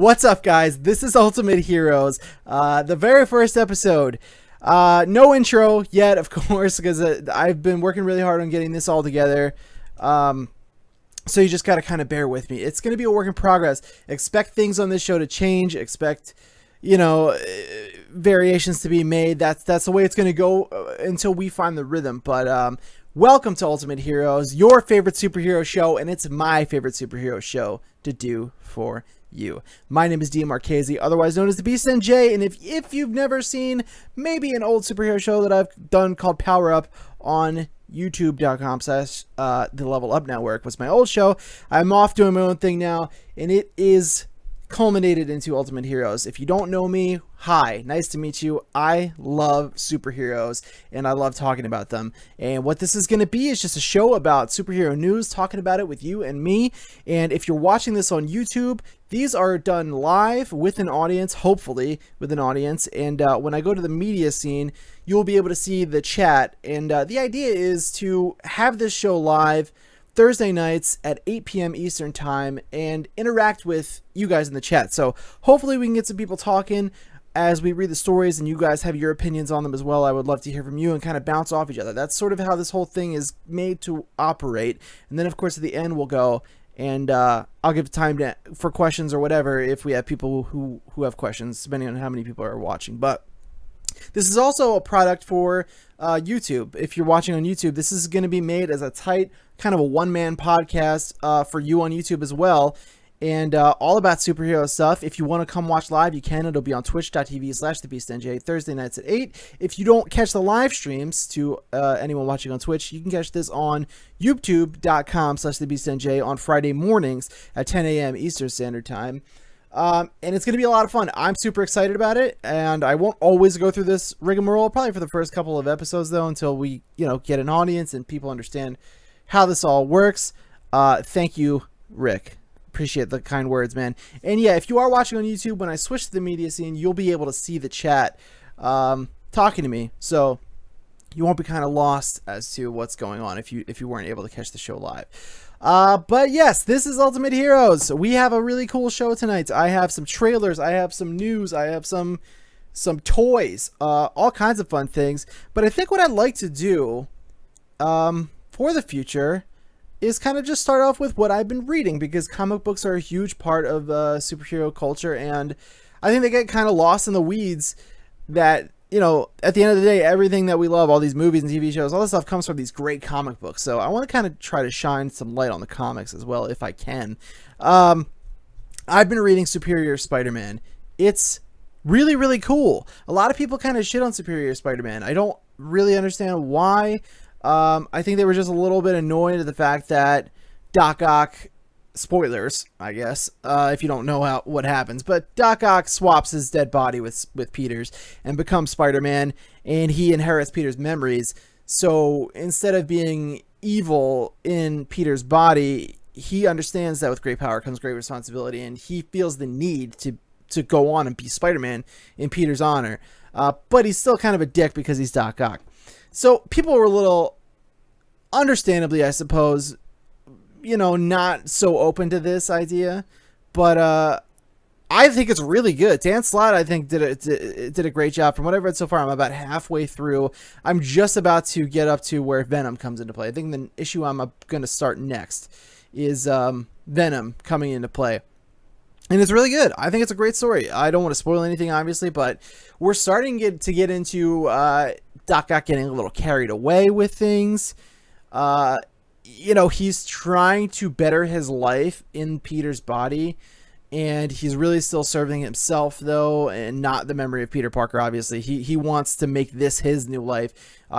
What's up, guys? This is Ultimate Heroes, the very first episode. No intro yet, of course, because I've been working really hard on getting this all together. So you just got to kind of bear with me. It's going to be a work in progress. Expect things on this show to change. Expect, variations to be made. That's the way it's going to go until we find the rhythm. But welcome to Ultimate Heroes, your favorite superhero show, and it's my favorite superhero show to do for you. My name is DM Marchese, otherwise known as the thebeastnj, and if you've never seen maybe an old superhero show that I've done called Power Up on youtube.com/the Level Up Network was my old show, I'm off doing my own thing now, and it is culminated into Ultimate Heroes. If you don't know me, hi, nice to meet you. I love superheroes and I love talking about them. And what this is going to be is just a show about superhero news, talking about it with you and me. And if you're watching this on YouTube, these are done live with an audience, hopefully with an audience. And when I go to the media scene, you'll be able to see the chat. And the idea is to have this show live Thursday nights at 8 p.m. Eastern time and interact with you guys in the chat. So hopefully we can get some people talking as we read the stories and you guys have your opinions on them as well. I would love to hear from you and kind of bounce off each other. That's sort of how this whole thing is made to operate. And then of course at the end we'll go and I'll give time for questions or whatever if we have people who have questions, depending on how many people are watching. But this is also a product for YouTube. If you're watching on YouTube, this is going to be made as a tight kind of a one-man podcast for you on YouTube as well. And all about superhero stuff. If you want to come watch live, you can. It'll be on twitch.tv/thebeastnj Thursday nights at 8. If you don't catch the live streams to anyone watching on Twitch, you can catch this on youtube.com/thebeastnj on Friday mornings at 10 a.m. Eastern Standard Time. And it's going to be a lot of fun. I'm super excited about it, and I won't always go through this rigmarole, probably for the first couple of episodes, though, until we, get an audience and people understand how this all works. Thank you, Rick. Appreciate the kind words, man. And yeah, if you are watching on YouTube, when I switch to the media scene, you'll be able to see the chat talking to me. So you won't be kind of lost as to what's going on if you weren't able to catch the show live. But yes, this is Ultimate Heroes. We have a really cool show tonight. I have some trailers, I have some news, I have some toys, all kinds of fun things. But I think what I'd like to do for the future is kind of just start off with what I've been reading, because comic books are a huge part of superhero culture, and I think they get kind of lost in the weeds that, at the end of the day, everything that we love, all these movies and TV shows, all this stuff comes from these great comic books. So I want to kind of try to shine some light on the comics as well, if I can. I've been reading Superior Spider-Man. It's really, really cool. A lot of people kind of shit on Superior Spider-Man. I don't really understand why. I think they were just a little bit annoyed at the fact that Doc Ock, spoilers, I guess, if you don't know what happens, but Doc Ock swaps his dead body with Peter's and becomes Spider-Man, and he inherits Peter's memories. So instead of being evil in Peter's body, he understands that with great power comes great responsibility, and he feels the need to go on and be Spider-Man in Peter's honor. But he's still kind of a dick because he's Doc Ock. So people were a little, understandably, I suppose, not so open to this idea, but I think it's really good. Dan Slott, I think, did a great job. From what I've read so far, I'm about halfway through. I'm just about to get up to where Venom comes into play. I think the issue I'm going to start next is Venom coming into play. And it's really good. I think it's a great story. I don't want to spoil anything, obviously, but we're starting to get into Doc Ock getting a little carried away with things. He's trying to better his life in Peter's body, and he's really still serving himself, though, and not the memory of Peter Parker, obviously. He wants to make this his new life.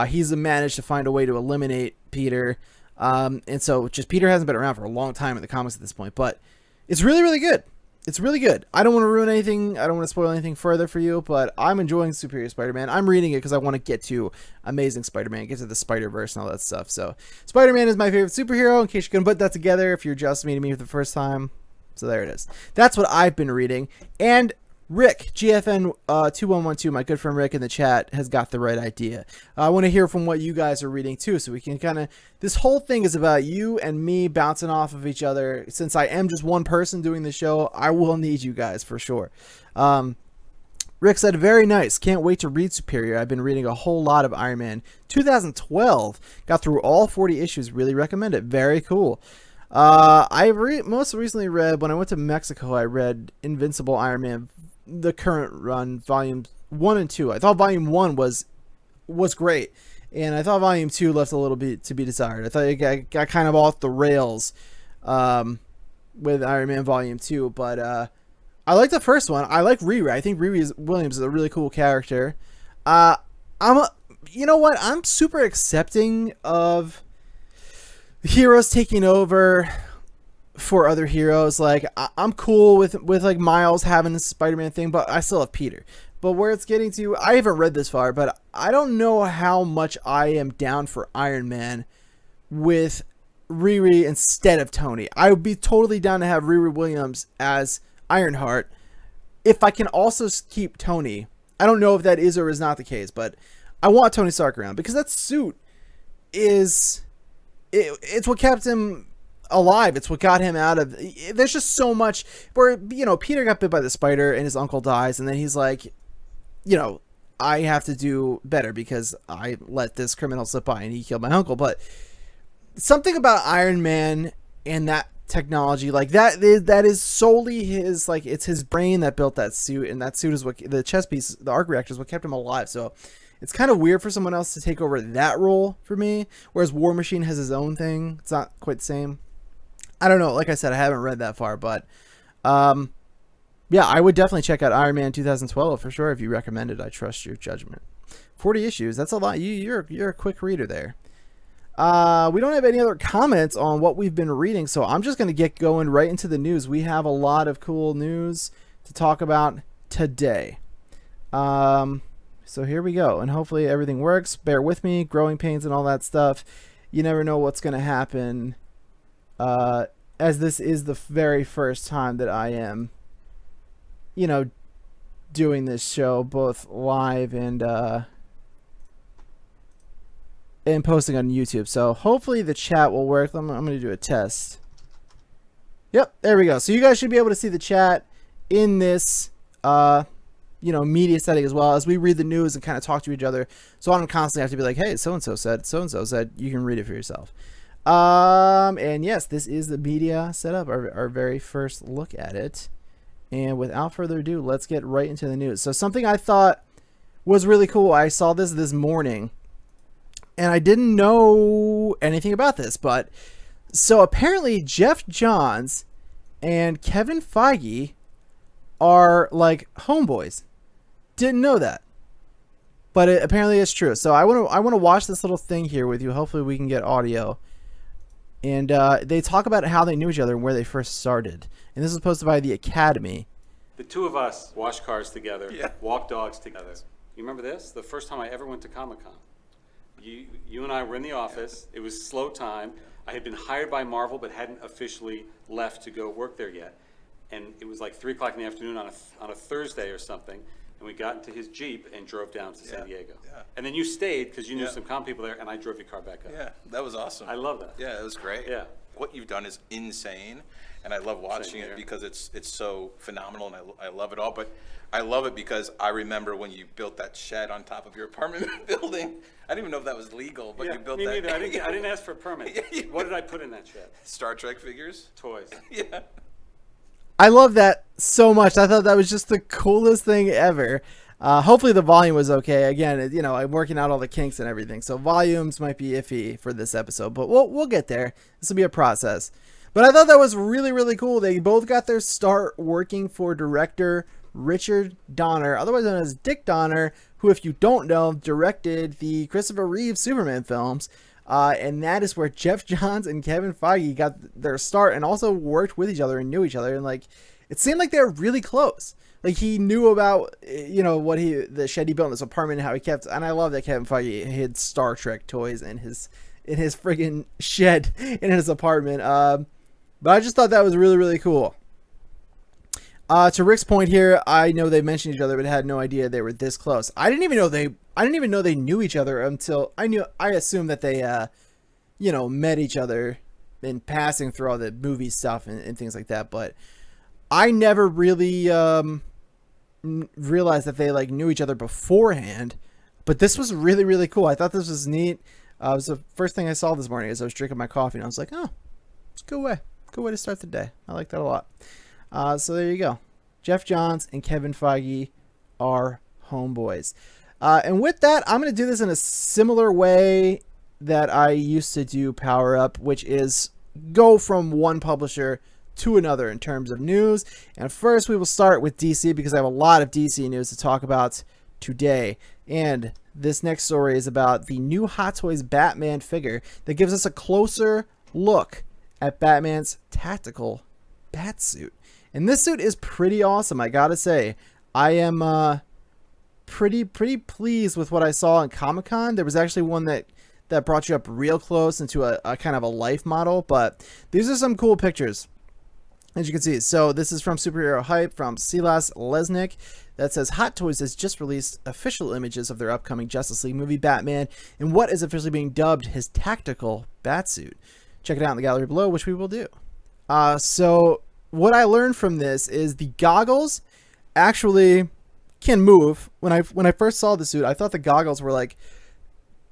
He's managed to find a way to eliminate Peter. And so just Peter hasn't been around for a long time in the comics at this point, but it's really, really good. It's really good. I don't want to ruin anything. I don't want to spoil anything further for you, but I'm enjoying Superior Spider-Man. I'm reading it because I want to get to Amazing Spider-Man, get to the Spider-Verse and all that stuff. So Spider-Man is my favorite superhero, in case you couldn't put that together if you're just meeting me for the first time. So there it is. That's what I've been reading. And Rick, GFN 2112, my good friend Rick in the chat, has got the right idea. I want to hear from what you guys are reading too, so we can kind of... This whole thing is about you and me bouncing off of each other. Since I am just one person doing the show, I will need you guys for sure. Rick said, very nice. Can't wait to read Superior. I've been reading a whole lot of Iron Man. 2012. Got through all 40 issues. Really recommend it. Very cool. I most recently read, when I went to Mexico, I read Invincible Iron Man, the current run, volumes 1 and 2. I thought volume 1 was great, and I thought volume 2 left a little bit to be desired. I thought it got kind of off the rails with Iron Man volume 2, but I like the first one. I like Riri. I think Riri Williams is a really cool character. You know what? I'm super accepting of heroes taking over for other heroes. Like, I'm cool with like Miles having the Spider-Man thing, but I still have Peter. But where it's getting to, I haven't read this far, but I don't know how much I am down for Iron Man with Riri instead of Tony. I would be totally down to have Riri Williams as Ironheart if I can also keep Tony. I don't know if that is or is not the case, but I want Tony Stark around because that suit is... It's what kept him alive. It's what got him out of... There's just so much where, you know, Peter got bit by the spider and his uncle dies, and then he's like, you know, I have to do better because I let this criminal slip by and he killed my uncle. But something about Iron Man and that technology, like that is solely his, like, it's his brain that built that suit, and that suit is what the chest piece, the arc reactor, is what kept him alive. So it's kind of weird for someone else to take over that role for me, whereas War Machine has his own thing. It's not quite the same. I don't know. Like I said, I haven't read that far, but yeah, I would definitely check out Iron Man 2012 for sure. If you recommend it, I trust your judgment. 40 issues. That's a lot. You're a quick reader there. We don't have any other comments on what we've been reading, so I'm just going to get going right into the news. We have a lot of cool news to talk about today. So here we go, and hopefully everything works. Bear with me, growing pains and all that stuff. You never know what's going to happen, as this is the very first time that I am, you know, doing this show, both live and posting on YouTube. So hopefully the chat will work. I'm going to do a test. Yep, there we go. So you guys should be able to see the chat in this you know, media setting as well as we read the news and kind of talk to each other. So I don't constantly have to be like, hey, so-and-so said, so-and-so said. You can read it for yourself. And yes, this is the media setup, our very first look at it. And without further ado, let's get right into the news. So something I thought was really cool. I saw this morning, and I didn't know anything about this, but so apparently Jeff Johns and Kevin Feige are like homeboys. Didn't know that, but apparently it's true. So I want to watch this little thing here with you. Hopefully we can get audio. And they talk about how they knew each other and where they first started. And this is posted by the Academy. The two of us washed cars together, walked dogs together. You remember this? The first time I ever went to Comic-Con. You and I were in the office. It was slow time. I had been hired by Marvel but hadn't officially left to go work there yet. And it was like 3 o'clock in the afternoon on a Thursday or something. And we got into his Jeep and drove down to San Diego. Yeah. And then you stayed because you knew some comm people there, and I drove your car back up. Yeah, that was awesome. I love that. Yeah, it was great. Yeah. What you've done is insane, and I love watching it because it's so phenomenal, and I love it all. But I love it because I remember when you built that shed on top of your apartment building. I didn't even know if that was legal, but you built me that. Neither. I didn't ask for a permit. What did I put in that shed? Star Trek figures? Toys. Yeah. I love that so much. I thought that was just the coolest thing ever. Hopefully the volume was okay. Again, you know, I'm working out all the kinks and everything, so volumes might be iffy for this episode, but we'll get there. This will be a process. But I thought that was really, really cool. They both got their start working for director Richard Donner, otherwise known as Dick Donner, who, if you don't know, directed the Christopher Reeve Superman films. And that is where Jeff Johns and Kevin Feige got their start, and also worked with each other and knew each other. And like, it seemed like they were really close. Like, he knew about, you know, the shed he built in his apartment and how he kept. And I love that Kevin Feige hid Star Trek toys in his friggin' shed in his apartment. But I just thought that was really, really cool. To Rick's point here, I know they mentioned each other, but had no idea they were this close. I didn't even know they knew each other until I assumed that they, met each other in passing through all the movie stuff and things like that. But I never really realized that they like knew each other beforehand. But this was really, really cool. I thought this was neat. It was the first thing I saw this morning as I was drinking my coffee, and I was like, oh, it's a good way. Good way to start the day. I like that a lot. So there you go. Jeff Johns and Kevin Feige are homeboys. And with that, I'm going to do this in a similar way that I used to do Power Up, which is go from one publisher to another in terms of news. And first, we will start with DC because I have a lot of DC news to talk about today. And this next story is about the new Hot Toys Batman figure that gives us a closer look at Batman's tactical batsuit. And this suit is pretty awesome, I gotta say. I am pretty pleased with what I saw in Comic-Con. There was actually one that brought you up real close into a kind of a life model, but these are some cool pictures, as you can see. So this is from Superhero Hype from Silas Lesnick that says Hot Toys has just released official images of their upcoming Justice League movie Batman in what is officially being dubbed his tactical batsuit. Check it out in the gallery below, which we will do. So what I learned from this is the goggles actually can move. When I first saw the suit, I thought the goggles were like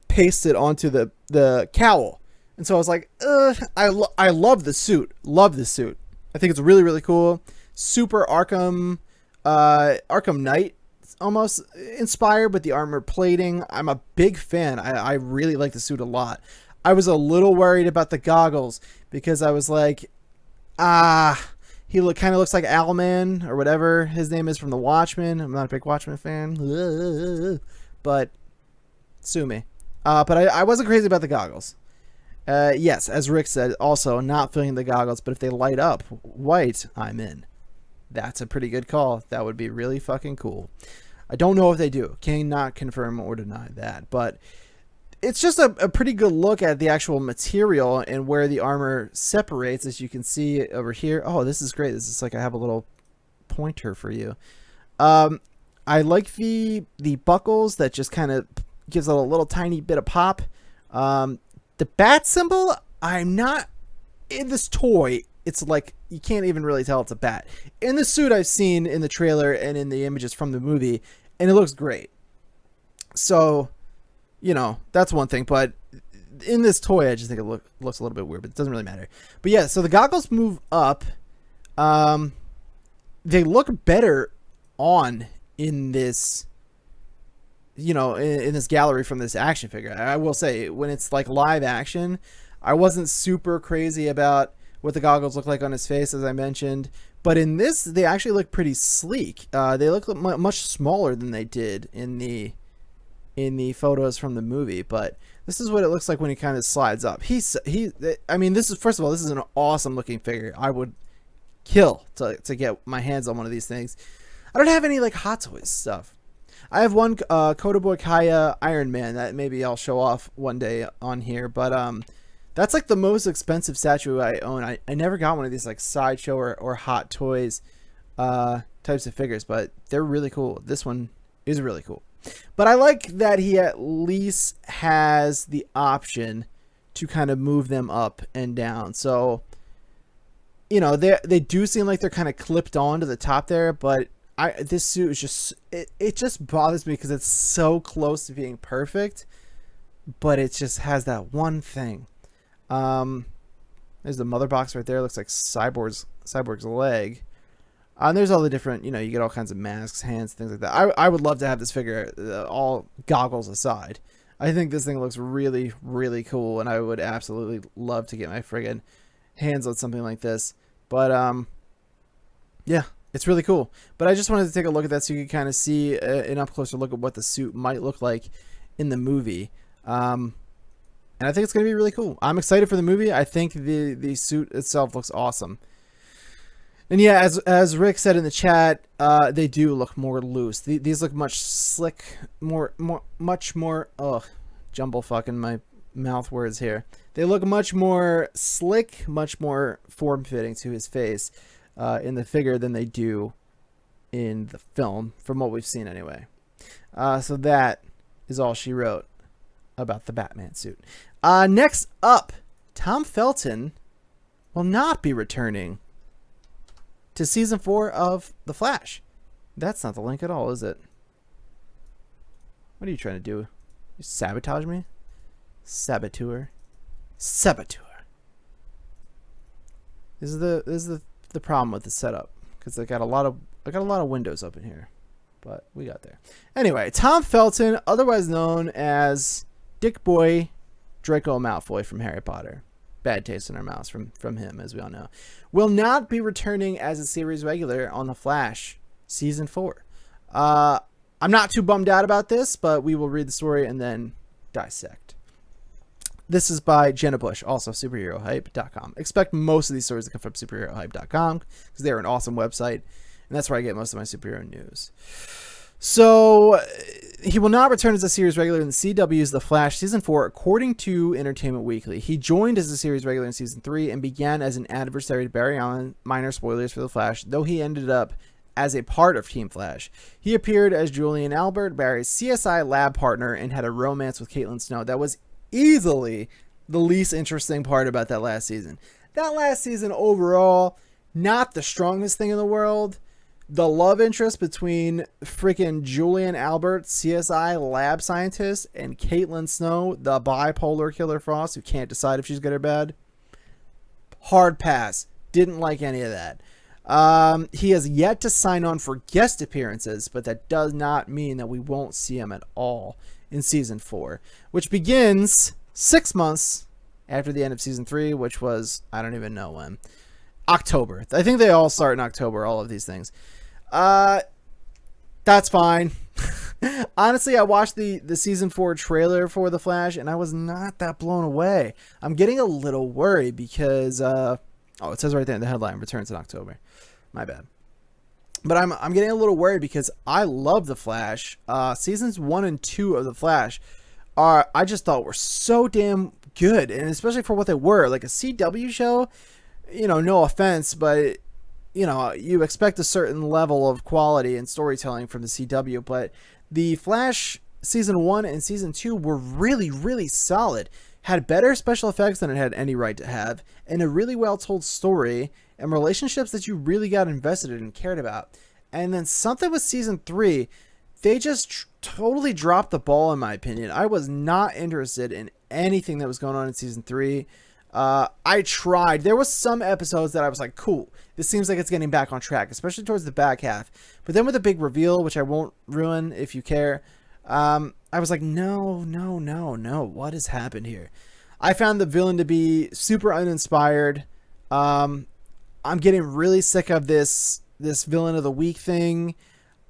pasted onto the cowl, and so I was like, I love the suit. Love the suit. I think it's really, really cool. Super Arkham Knight almost inspired with the armor plating. I'm a big fan. I really like the suit a lot. I was a little worried about the goggles because I was like, he kind of looks like Owlman or whatever his name is from The Watchmen. I'm not a big Watchmen fan, but sue me. But I wasn't crazy about the goggles. Yes, as Rick said, also not feeling the goggles, but if they light up white, I'm in. That's a pretty good call. That would be really fucking cool. I don't know if they do. Cannot confirm or deny that, but it's just a pretty good look at the actual material and where the armor separates, as you can see over here. Oh, this is great. This is like I have a little pointer for you. I like the buckles that just kind of gives a little tiny bit of pop. The bat symbol, I'm not in this toy. It's like you can't even really tell it's a bat. In the suit I've seen in the trailer and in the images from the movie, and it looks great. So, that's one thing, but in this toy, I just think it looks a little bit weird, but it doesn't really matter. But yeah, so the goggles move up. They look better on in this, in this gallery from this action figure. I will say, when it's like live action, I wasn't super crazy about what the goggles look like on his face, as I mentioned. But in this, they actually look pretty sleek. They look much smaller than they did in the photos from the movie, but this is what it looks like when he kind of slides up. This is, first of all, this is an awesome looking figure. I would kill to get my hands on one of these things. I don't have any like Hot Toys stuff. I have one Kota Boy Kaya Iron Man that maybe I'll show off one day on here, but that's like the most expensive statue I own. I never got one of these like Sideshow or Hot Toys types of figures, but they're really cool. This one is really cool. But I like that he at least has the option to kind of move them up and down. So, they do seem like they're kind of clipped on to the top there, but this suit is just, it just bothers me because it's so close to being perfect, but it just has that one thing. There's the mother box right there. It looks like Cyborg's leg. And there's all the different, you get all kinds of masks, hands, things like that. I would love to have this figure, all goggles aside. I think this thing looks really, really cool, and I would absolutely love to get my friggin' hands on something like this. But, yeah, it's really cool. But I just wanted to take a look at that so you can kind of see an up-closer look at what the suit might look like in the movie. And I think it's going to be really cool. I'm excited for the movie. I think the suit itself looks awesome. And yeah, as Rick said in the chat, they do look more loose. These look much slick, much more. Oh, jumble fucking my mouth words here. They look much more slick, much more form fitting to his face in the figure than they do in the film, from what we've seen anyway. So that is all she wrote about the Batman suit. Next up, Tom Felton will not be returning to season 4 of The Flash. That's not the link at all, is it? What are you trying to do? You sabotage me? Saboteur. This is the problem with the setup, because I got a lot of windows open here, but we got there. Anyway, Tom Felton, otherwise known as Dick Boy Draco Malfoy from Harry Potter. Bad taste in our mouths from him, as we all know. Will not be returning as a series regular on The Flash season 4. I'm not too bummed out about this, but we will read the story and then dissect. This is by Jenna Bush, also superherohype.com. Expect most of these stories to come from superherohype.com because they're an awesome website, and that's where I get most of my superhero news. So he will not return as a series regular in the CW's The Flash season 4, according to Entertainment Weekly. He joined as a series regular in season 3 and began as an adversary to Barry Allen. Minor spoilers for The Flash, though he ended up as a part of Team Flash. He appeared as Julian Albert, Barry's CSI lab partner, and had a romance with Caitlin Snow. That was easily the least interesting part about that last season. That last season overall, not the strongest thing in the world. The love interest between freaking Julian Albert, CSI lab scientist, and Caitlin Snow, the bipolar Killer Frost, who can't decide if she's good or bad. Hard pass. Didn't like any of that. He has yet to sign on for guest appearances, but that does not mean that we won't see him at all in season 4, which begins 6 months after the end of season 3, which was, I don't even know when. October. I think they all start in October, all of these things. That's fine. Honestly, I watched the season 4 trailer for The Flash, and I was not that blown away. I'm getting a little worried because, it says right there in the headline, returns in October. My bad. But I'm getting a little worried because I love The Flash. Seasons 1 and 2 of The Flash I just thought were so damn good, and especially for what they were, like a CW show. No offense, but you expect a certain level of quality and storytelling from the CW, but the Flash season 1 and season 2 were really, really solid. Had better special effects than it had any right to have, and a really well told story, and relationships that you really got invested in and cared about. And then something with season 3, they just totally dropped the ball, in my opinion. I was not interested in anything that was going on in season 3. I tried. There was some episodes that I was like, cool, this seems like it's getting back on track, especially towards the back half. But then with the big reveal, which I won't ruin if you care, I was like, no, what has happened here? I found the villain to be super uninspired. I'm getting really sick of this villain of the week thing.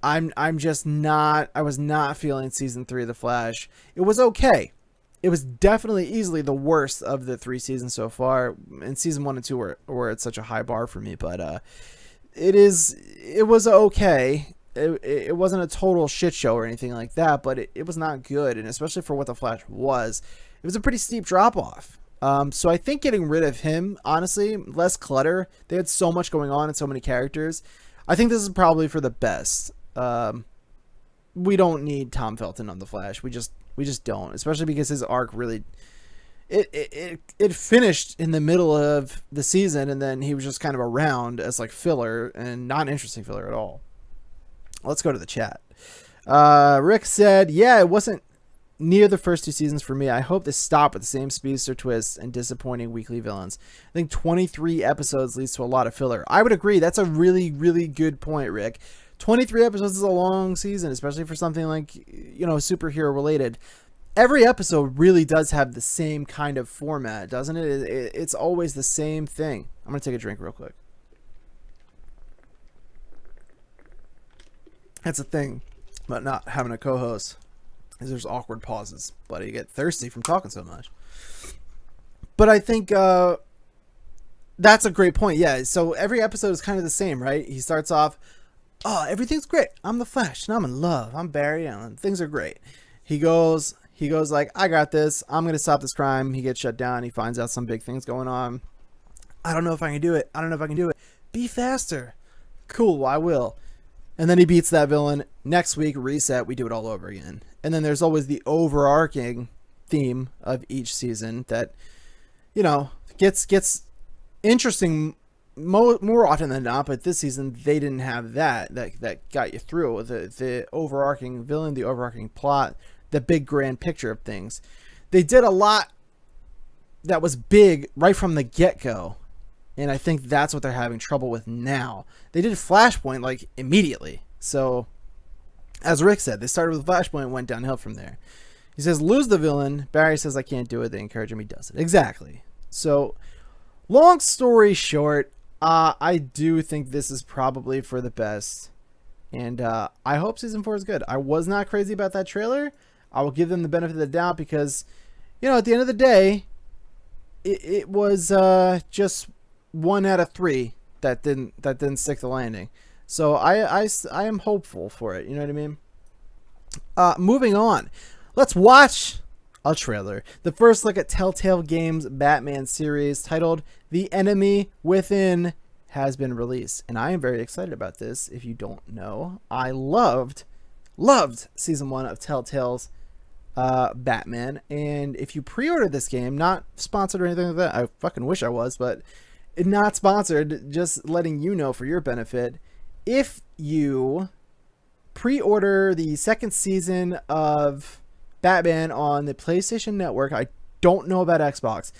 I was not feeling season 3 of The Flash. It was okay. It was definitely easily the worst of the 3 seasons so far. And season 1 and 2 were at such a high bar for me, but it was okay. It wasn't a total shit show or anything like that, but it was not good. And especially for what The Flash was, it was a pretty steep drop off. So I think getting rid of him, honestly, less clutter. They had so much going on and so many characters. I think this is probably for the best. We don't need Tom Felton on The Flash. We just don't, especially because his arc really, it finished in the middle of the season, and then he was just kind of around as like filler and not an interesting filler at all. Let's go to the chat. Rick said, yeah, it wasn't near the first 2 seasons for me. I hope they stop with the same speedster twists and disappointing weekly villains. I think 23 episodes leads to a lot of filler. I would agree. That's a really, really good point, Rick. 23 episodes is a long season, especially for something like, superhero related. Every episode really does have the same kind of format, doesn't it? It's always the same thing. I'm going to take a drink real quick. That's the thing about not having a co-host, is there's awkward pauses, but you get thirsty from talking so much. But I think that's a great point. Yeah, so every episode is kind of the same, right? He starts off, oh, everything's great. I'm the Flash, and I'm in love. I'm Barry Allen. Things are great. He goes like, I got this. I'm going to stop this crime. He gets shut down. He finds out some big things going on. I don't know if I can do it. Be faster. Cool, I will. And then he beats that villain. Next week, reset, we do it all over again. And then there's always the overarching theme of each season that, you know, gets interesting more often than not. But this season, they didn't have that got you through. The overarching villain, the overarching plot, the big grand picture of things. They did a lot that was big right from the get-go. And I think that's what they're having trouble with now. They did Flashpoint like immediately. So, as Rick said, they started with Flashpoint and went downhill from there. He says, lose the villain. Barry says, I can't do it. They encourage him. He does it. Exactly. So, long story short, I do think this is probably for the best. And I hope Season 4 is good. I was not crazy about that trailer. I will give them the benefit of the doubt because, you know, at the end of the day, it was just 1 out of 3 that didn't stick the landing. So I am hopeful for it. You know what I mean? Moving on, let's watch a trailer. The first look at Telltale Games' Batman series titled "The Enemy Within" has been released, and I am very excited about this. If you don't know, I loved season 1 of Telltale's Batman, and if you pre-order this game, not sponsored or anything like that, I fucking wish I was, but not sponsored, just letting you know for your benefit. If you pre-order the second season of Batman on the PlayStation Network, I don't know about Xbox,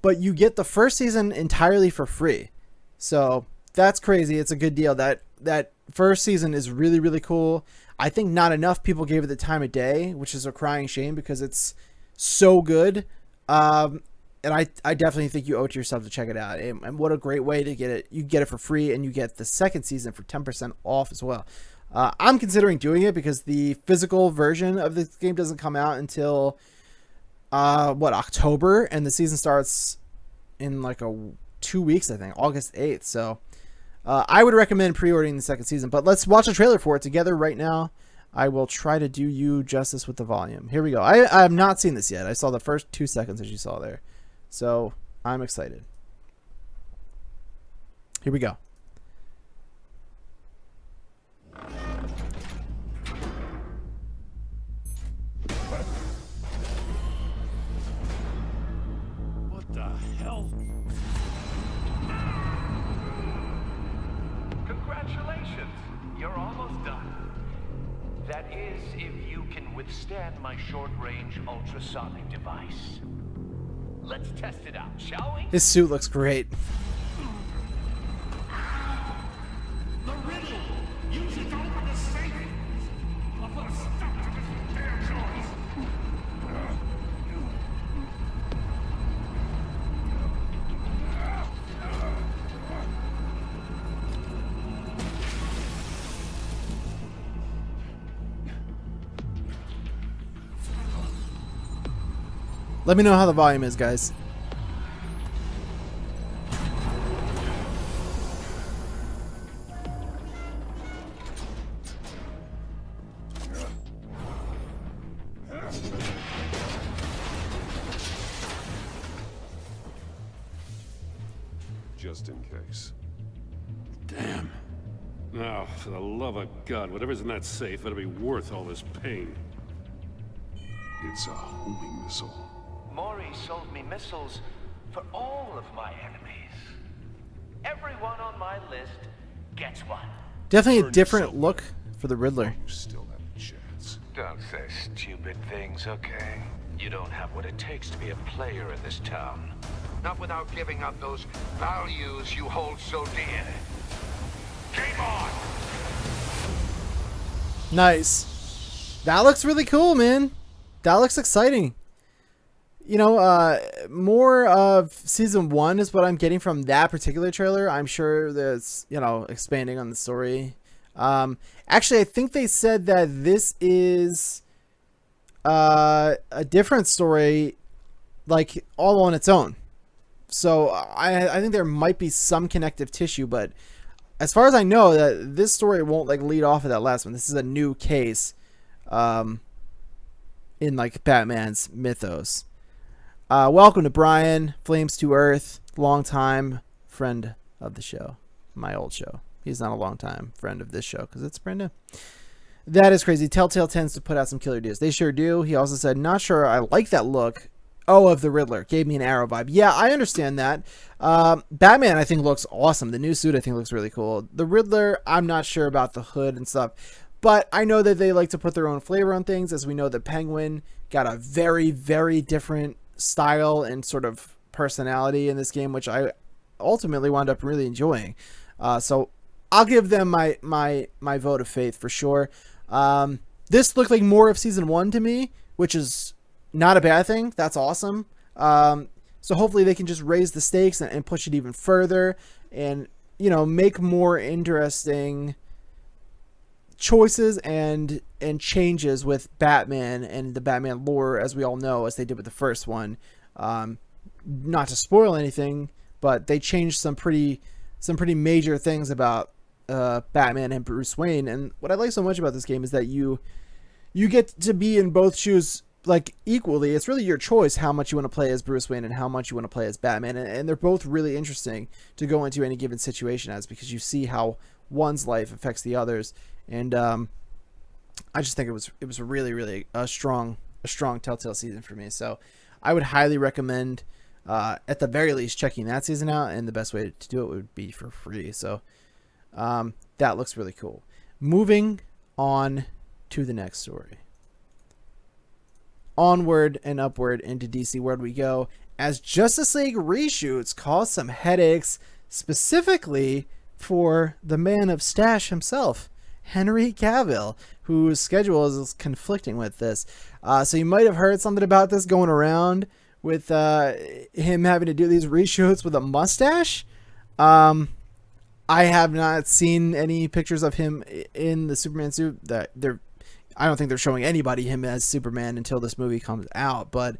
but you get the first season entirely for free. So that's crazy. It's a good deal. That first season is really, really cool. I think not enough people gave it the time of day, which is a crying shame because it's so good. And I definitely think you owe it to yourself to check it out. And what a great way to get it. You get it for free, and you get the second season for 10% off as well. I'm considering doing it because the physical version of the game doesn't come out until, October? And the season starts in like 2 weeks, I think, August 8th. So I would recommend pre-ordering the second season. But let's watch a trailer for it together right now. I will try to do you justice with the volume. Here we go. I have not seen this yet. I saw the first 2 seconds as you saw there. So I'm excited. Here we go. What the hell? Congratulations! You're almost done. That is, if you can withstand my short-range ultrasonic device. Let's test it out, shall we? His suit looks great. The riddle! Use it to open the safe! I'll put a stop to this damn noise! Let me know how the volume is, guys. Just in case. Damn. Now, for the love of God, whatever's in that safe better be worth all this pain. It's a homing missile. Maury sold me missiles for all of my enemies. Everyone on my list gets one. Definitely a different look for the Riddler. You still have a chance. Don't say stupid things, okay? You don't have what it takes to be a player in this town. Not without giving up those values you hold so dear. Game on! Nice. That looks really cool, man. That looks exciting. You know, more of season 1 is what I'm getting from that particular trailer. I'm sure that's, you know, expanding on the story. Actually, I think they said that this is a different story, like all on its own. So I think there might be some connective tissue, but as far as I know, that this story won't like lead off of that last one. This is a new case, in like Batman's mythos. Welcome to Brian, Flames to Earth, longtime friend of the show, my old show. he's not a long-time friend of this show because it's brand new. That is crazy. Telltale tends to put out some killer ideas. They sure do. He also said, not sure I like that look. Oh, of the Riddler. Gave me an Arrow vibe. Yeah, I understand that. Batman, I think, looks awesome. The new suit, I think, looks really cool. The Riddler, I'm not sure about the hood and stuff. But I know that they like to put their own flavor on things, as we know that Penguin got a very, very different style and sort of personality in this game, which I ultimately wound up really enjoying. So I'll give them my vote of faith for sure. This looked like more of season 1 to me, which is not a bad thing. That's awesome. So hopefully they can just raise the stakes and push it even further and, you know, make more interesting choices and changes with Batman and the Batman lore, as we all know, as they did with the first one. Not to spoil anything, but they changed some pretty major things about Batman and Bruce Wayne. And what I like so much about this game is that you get to be in both shoes like equally. It's really your choice how much you want to play as Bruce Wayne and how much you want to play as Batman, and they're both really interesting to go into any given situation as, because you see how one's life affects the others. And I just think it was really a strong Telltale season for me. So I would highly recommend at the very least checking that season out, and the best way to do it would be for free. So that looks really cool. Moving on to the next story. Onward and upward into DC World we go, as Justice League reshoots cause some headaches, specifically for the man of stash himself, Henry Cavill, whose schedule is conflicting with this. So you might have heard something about this going around with him having to do these reshoots with a mustache. I have not seen any pictures of him in the Superman suit. I don't think they're showing anybody him as Superman until this movie comes out, but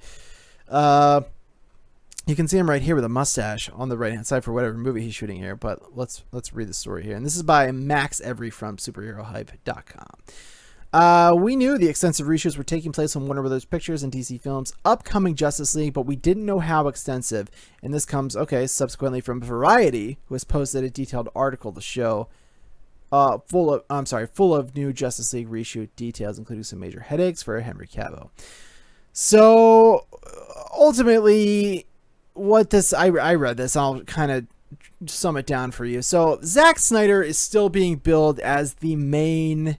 you can see him right here with a mustache on the right-hand side for whatever movie he's shooting here. But let's read the story here. And this is by Max Every from superherohype.com. We knew the extensive reshoots were taking place on Warner Brothers Pictures and DC Films' upcoming Justice League, but we didn't know how extensive. And this comes, subsequently from Variety, who has posted a detailed article to show full of new Justice League reshoot details, including some major headaches for Henry Cavill. So ultimately, I read this. I'll kind of sum it down for you. So Zack Snyder is still being billed as the main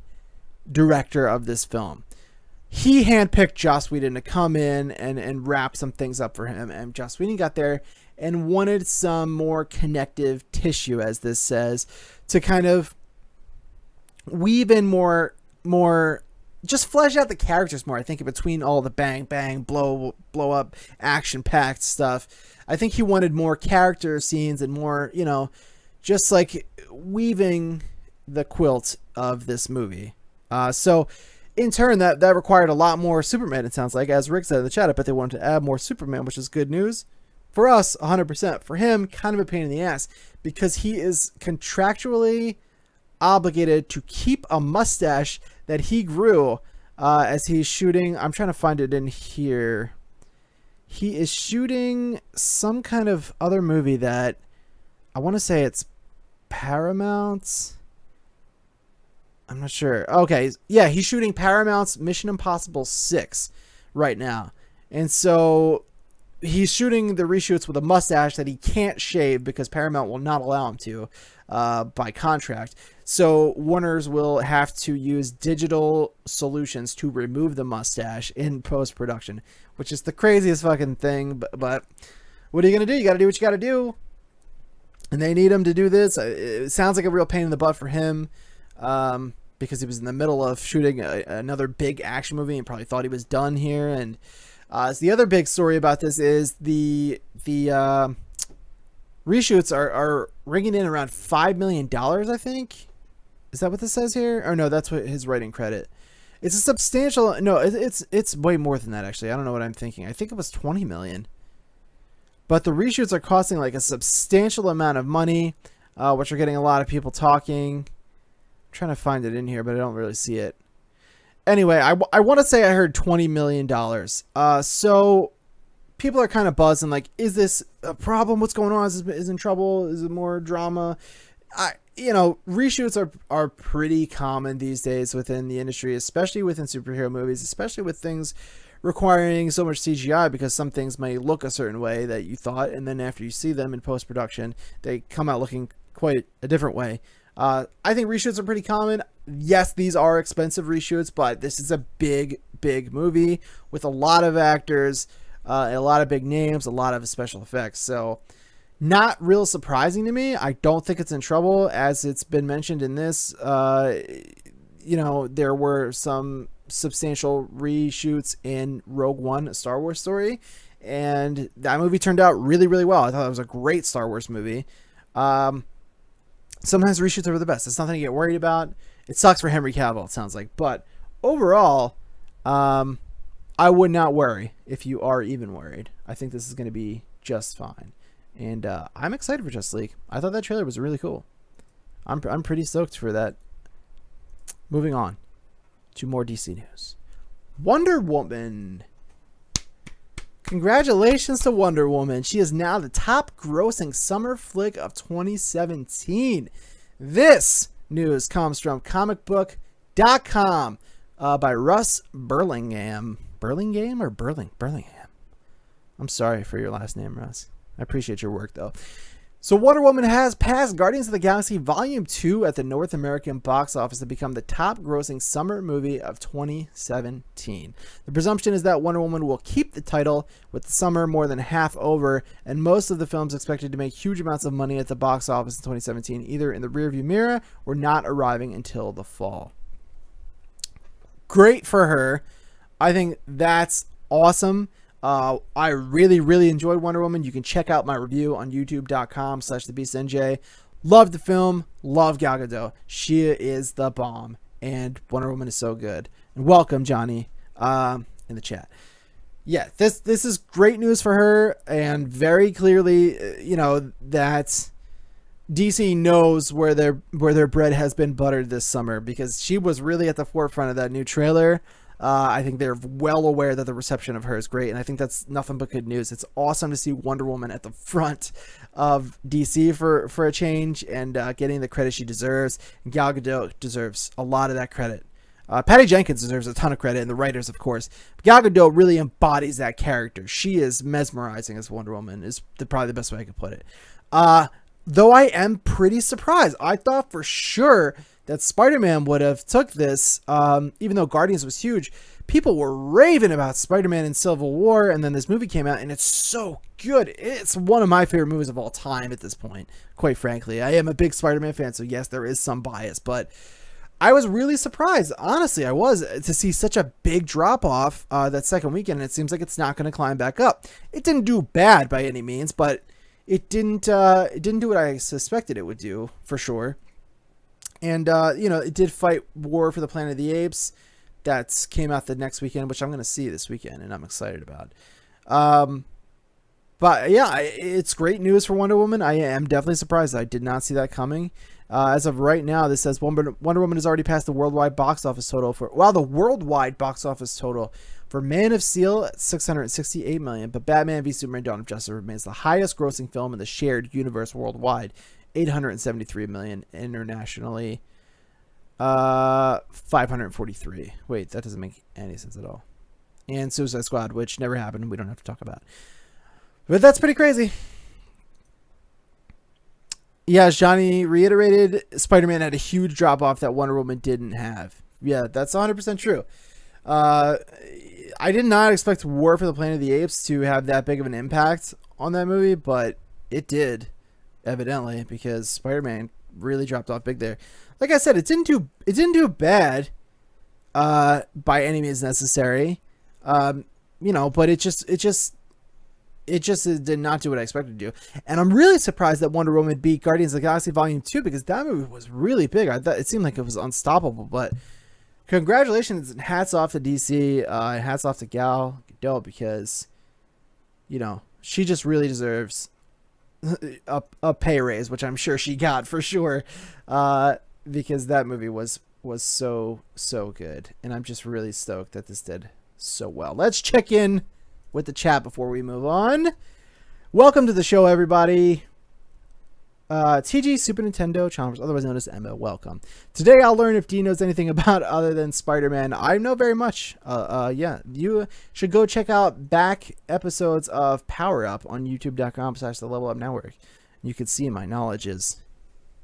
director of this film. He handpicked Joss Whedon to come in and wrap some things up for him, and Joss Whedon got there and wanted some more connective tissue, as this says, to kind of weave in more, just flesh out the characters more. I think between all the bang, bang, blow up, action packed stuff, I think he wanted more character scenes and more, just like weaving the quilt of this movie. So in turn, that required a lot more Superman, it sounds like, as Rick said in the chat. I bet they wanted to add more Superman, which is good news for us, 100%. For him, kind of a pain in the ass, because he is contractually obligated to keep a mustache that he grew as he's shooting. I'm trying to find it in here. He is shooting some kind of other movie that I want to say it's Paramount's. I'm not sure. Okay, yeah, he's shooting Paramount's Mission Impossible 6 right now. And so he's shooting the reshoots with a mustache that he can't shave because Paramount will not allow him to by contract. So Warner's will have to use digital solutions to remove the mustache in post-production, which is the craziest fucking thing. But what are you going to do? You got to do what you got to do. And they need him to do this. It sounds like a real pain in the butt for him because he was in the middle of shooting another big action movie and probably thought he was done here. And so the other big story about this is the reshoots are ringing in around $5 million, I think. Is that what this says here? Or no, that's what his writing credit. It's a substantial. No, it's way more than that, actually. I don't know what I'm thinking. I think it was 20 million. But the reshoots are costing like a substantial amount of money, which are getting a lot of people talking. I'm trying to find it in here, but I don't really see it. Anyway, I want to say I heard $20 million. So people are kind of buzzing, like, is this a problem? What's going on? Is in trouble? Is it more drama? reshoots are pretty common these days within the industry, especially within superhero movies, especially with things requiring so much CGI, because some things may look a certain way that you thought, and then after you see them in post-production, they come out looking quite a different way. I think reshoots are pretty common. Yes, these are expensive reshoots, but this is a big movie with a lot of actors, a lot of big names, a lot of special effects. So not real surprising to me. I don't think it's in trouble, as it's been mentioned in this. There were some substantial reshoots in Rogue One, a Star Wars story, and that movie turned out really, really well. I thought it was a great Star Wars movie. Sometimes reshoots are the best. It's nothing to get worried about. It sucks for Henry Cavill, it sounds like, but overall, I would not worry if you are even worried. I think this is going to be just fine, and I'm excited for Justice League. I thought that trailer was really cool. I'm pretty stoked for that. Moving on to more DC news. Wonder Woman. Congratulations to Wonder Woman. She is now the top grossing summer flick of 2017. This news comes from comicbook.com by Russ Burlingham. Burlingham? I'm sorry for your last name, Russ. I appreciate your work, though. So Wonder Woman has passed Guardians of the Galaxy Volume 2 at the North American box office to become the top grossing summer movie of 2017. The presumption is that Wonder Woman will keep the title, with the summer more than half over, and most of the films expected to make huge amounts of money at the box office in 2017, either in the rearview mirror or not arriving until the fall. Great for her. I think that's awesome. I really, really enjoyed Wonder Woman. You can check out my review on youtube.com/thebeastnj. Love the film. Love Gal Gadot. She is the bomb. And Wonder Woman is so good. And welcome, Johnny, in the chat. Yeah, this is great news for her. And very clearly, that DC knows where their bread has been buttered this summer, because she was really at the forefront of that new trailer. I think they're well aware that the reception of her is great, and I think that's nothing but good news. It's awesome to see Wonder Woman at the front of DC for a change, and getting the credit she deserves. And Gal Gadot deserves a lot of that credit. Patty Jenkins deserves a ton of credit, and the writers, of course. But Gal Gadot really embodies that character. She is mesmerizing as Wonder Woman, is probably the best way I could put it. Though I am pretty surprised. I thought for sure that Spider-Man would have took this, even though Guardians was huge. People were raving about Spider-Man in Civil War, and then this movie came out, and it's so good. It's one of my favorite movies of all time at this point, quite frankly. I am a big Spider-Man fan, so yes, there is some bias, but I was really surprised. Honestly, I was, to see such a big drop-off that second weekend, and it seems like it's not going to climb back up. It didn't do bad by any means, but it didn't do what I suspected it would do, for sure. And, it did fight War for the Planet of the Apes. That came out the next weekend, which I'm going to see this weekend, and I'm excited about. But, yeah, it's great news for Wonder Woman. I am definitely surprised. I did not see that coming. As of right now, this says Wonder Woman has already passed the worldwide box office total for... Well, the worldwide box office total for Man of Steel at $668 million, but Batman v Superman Dawn of Justice remains the highest grossing film in the shared universe worldwide. $873 million internationally. 543. Wait, that doesn't make any sense at all. And Suicide Squad, which never happened, we don't have to talk about. But that's pretty crazy. Yeah, as Johnny reiterated, Spider-Man had a huge drop-off that Wonder Woman didn't have. Yeah, that's 100% true. I did not expect War for the Planet of the Apes to have that big of an impact on that movie, but it did, evidently, because Spider-Man really dropped off big there. Like I said, it didn't do bad by any means necessary. But it just did not do what I expected to do. And I'm really surprised that Wonder Woman beat Guardians of the Galaxy Volume 2, because that movie was really big. I thought it seemed like it was unstoppable, but congratulations and hats off to DC, hats off to Gal Gadot, because, she just really deserves a pay raise, which I'm sure she got for sure, because that movie was so good, and I'm just really stoked that this did so well. Let's check in with the chat before we move on. Welcome to the show, everybody. TG Super Nintendo Chalmers, otherwise known as Emma, welcome. Today I'll learn if D knows anything about other than Spider-Man. I know very much. Yeah, you should go check out back episodes of Power Up on youtube.com/the Level Up Network. You can see my knowledge is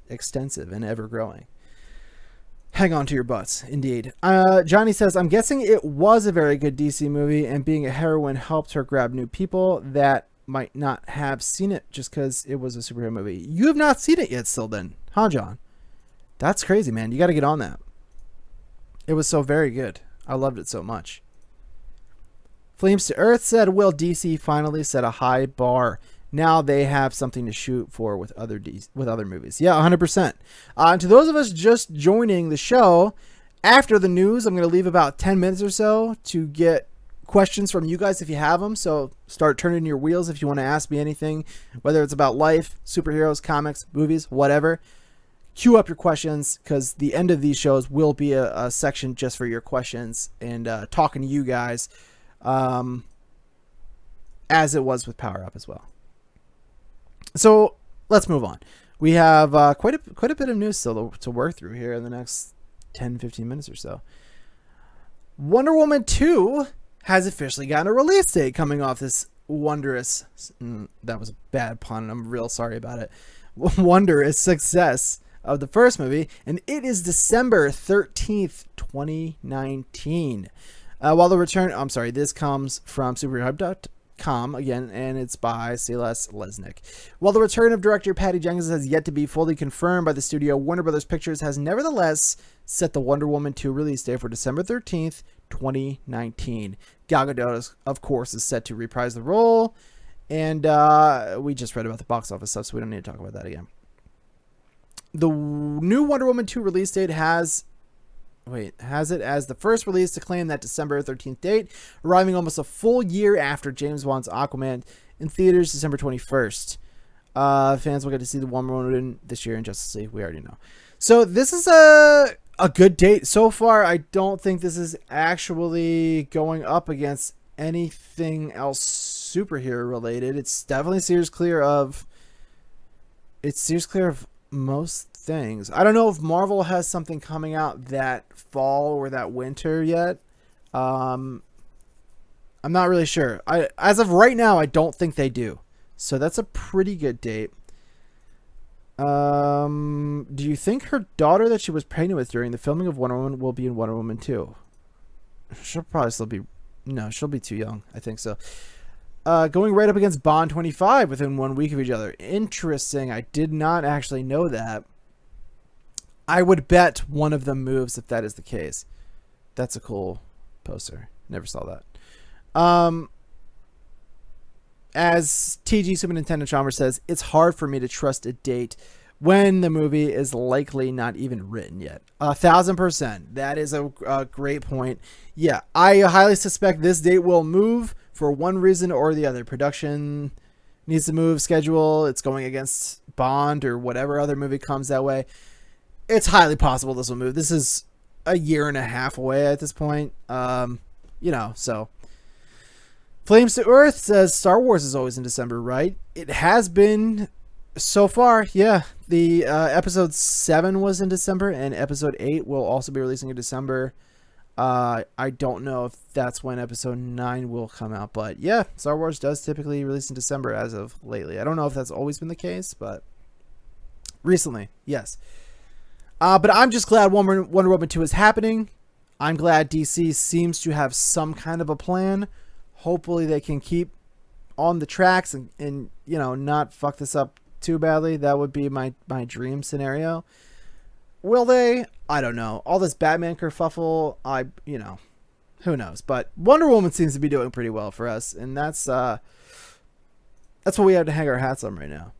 extensive and ever growing. Hang on to your butts, indeed. Johnny says, I'm guessing it was a very good DC movie, and being a heroine helped her grab new people that might not have seen it just because it was a superhero movie. You have not seen it yet still then, huh, John? That's crazy, man. You got to get on that. It was so very good. I loved it so much. Flames to Earth said, will DC finally set a high bar? Now they have something to shoot for with other movies. Yeah, 100%. And to those of us just joining the show, after the news, I'm going to leave about 10 minutes or so to get questions from you guys if you have them. So start turning your wheels if you want to ask me anything, whether it's about life, superheroes, comics, movies, whatever. Queue up your questions, because the end of these shows will be a section just for your questions and talking to you guys, as it was with Power Up as well. So let's move on. We have quite a bit of news still to work through here in the next 10-15 minutes or so. Wonder Woman 2 has officially gotten a release date coming off this wondrous, that was a bad pun, I'm real sorry about it, wondrous success of the first movie, and it is December 13th, 2019. While the return, this comes from superhype.com again, and it's by Celeste Lesnick. While the return of director Patty Jenkins has yet to be fully confirmed by the studio, Warner Brothers Pictures has nevertheless set the Wonder Woman 2 release date for December 13th, 2019. Gal Gadot, of course, is set to reprise the role, and we just read about the box office stuff, so we don't need to talk about that again. The new Wonder Woman 2 release date has it as the first release to claim that December 13th date, arriving almost a full year after James Wan's Aquaman in theaters December 21st. Fans will get to see the Wonder Woman this year in Justice League. We already know. So this is a good date. So far, I don't think this is actually going up against anything else superhero related. It's definitely steers clear of most things. I don't know if Marvel has something coming out that fall or that winter yet. I'm not really sure. As of right now, I don't think they do. So that's a pretty good date. Do you think her daughter that she was pregnant with during the filming of Wonder Woman will be in Wonder Woman 2? She'll probably still be... No, she'll be too young. I think so. Going right up against Bond 25 within 1 week of each other. Interesting. I did not actually know that. I would bet one of them moves if that is the case. That's a cool poster. Never saw that. As TG Super Nintendo Chalmers says, it's hard for me to trust a date when the movie is likely not even written yet. 1,000%. That is a great point. Yeah, I highly suspect this date will move for one reason or the other. Production needs to move, schedule, it's going against Bond or whatever other movie comes that way. It's highly possible this will move. This is a year and a half away at this point. So... Flames to Earth says Star Wars is always in December, right? It has been so far, yeah. The episode 7 was in December, and episode 8 will also be releasing in December. I don't know if that's when episode 9 will come out, but yeah, Star Wars does typically release in December as of lately. I don't know if that's always been the case, but recently, yes. But I'm just glad Wonder Woman 2 is happening. I'm glad DC seems to have some kind of a plan. Hopefully they can keep on the tracks and not fuck this up too badly. That would be my dream scenario. Will they? I don't know. All this Batman kerfuffle, who knows? But Wonder Woman seems to be doing pretty well for us, and that's what we have to hang our hats on right now.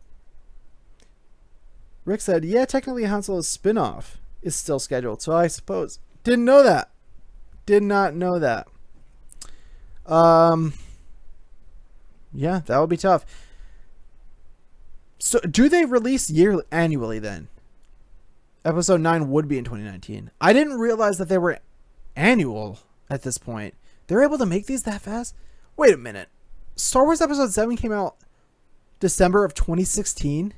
Rick said, yeah, technically Han Solo's spin-off is still scheduled, so I suppose. Didn't know that. Did not know that. Yeah, that would be tough. So do they release annually then? Episode 9 would be in 2019. I didn't realize that they were annual at this point. They're able to make these that fast? Wait a minute. Star Wars Episode 7 came out December of 2016?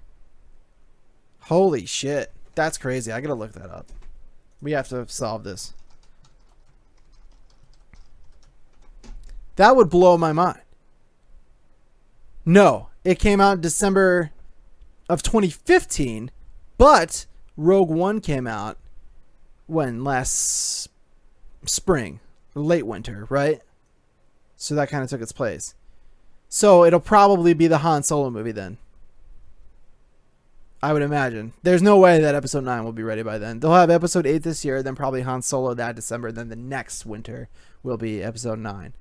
Holy shit. That's crazy. I gotta look that up. We have to solve this. That would blow my mind. No, it came out in December of 2015, but Rogue One came out when? Last spring, late winter, right? So that kind of took its place. So it'll probably be the Han Solo movie then. I would imagine. There's no way that episode 9 will be ready by then. They'll have episode 8 this year, then probably Han Solo that December, then the next winter will be episode 9.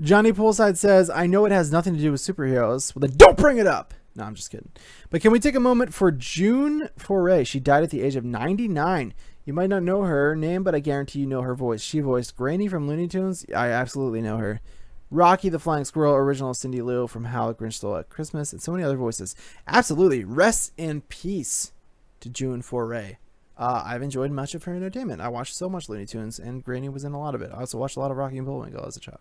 Johnny Poolside says, I know it has nothing to do with superheroes. Well, then don't bring it up. No, I'm just kidding. But can we take a moment for June Foray? She died at the age of 99. You might not know her name, but I guarantee you know her voice. She voiced Granny from Looney Tunes. I absolutely know her. Rocky the Flying Squirrel, original Cindy Lou from How the Grinch Stole at Christmas, and so many other voices. Absolutely. Rest in peace to June Foray. I've enjoyed much of her entertainment. I watched so much Looney Tunes, and Granny was in a lot of it. I also watched a lot of Rocky and Bullwinkle as a child.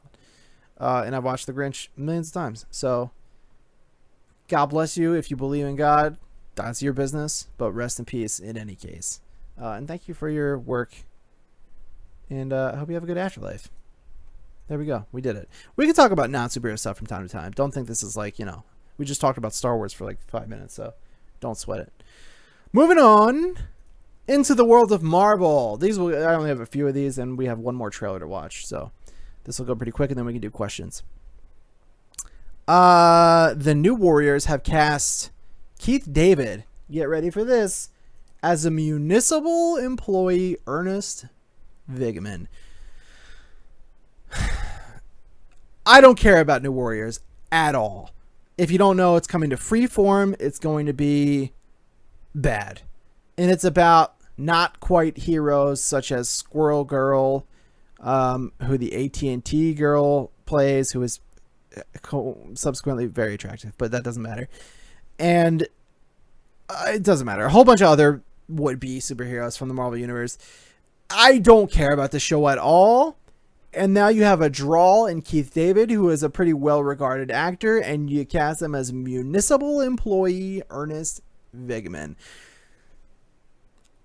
And I've watched The Grinch millions of times. So, God bless you. If you believe in God, that's your business. But rest in peace in any case. And thank you for your work. And I hope you have a good afterlife. There we go. We did it. We can talk about non-superhero stuff from time to time. Don't think this is like, we just talked about Star Wars for like 5 minutes, so don't sweat it. Moving on into the world of Marvel. I only have a few of these, and we have one more trailer to watch, so this will go pretty quick, and then we can do questions. The New Warriors have cast Keith David, get ready for this, as a municipal employee, Ernest Vigman. I don't care about New Warriors at all. If you don't know, it's coming to Freeform. It's going to be bad. And it's about not quite heroes such as Squirrel Girl, who the AT&T girl plays, who is subsequently very attractive, but that doesn't matter. And it doesn't matter. A whole bunch of other would-be superheroes from the Marvel Universe. I don't care about the show at all. And now you have a drawl in Keith David, who is a pretty well-regarded actor, and you cast him as municipal employee Ernest Vigman.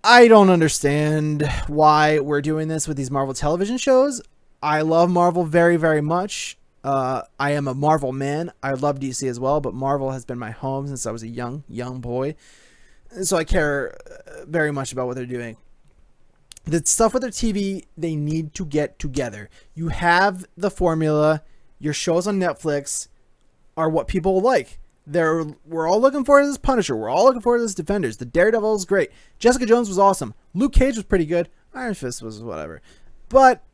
I don't understand why we're doing this with these Marvel television shows. I love Marvel very, very much. I am a Marvel man. I love DC as well, but Marvel has been my home since I was a young boy. So I care very much about what they're doing. The stuff with their TV, they need to get together. You have the formula. Your shows on Netflix are what people like. We're all looking for this Punisher. We're all looking for this Defenders. The Daredevil is great. Jessica Jones was awesome. Luke Cage was pretty good. Iron Fist was whatever. But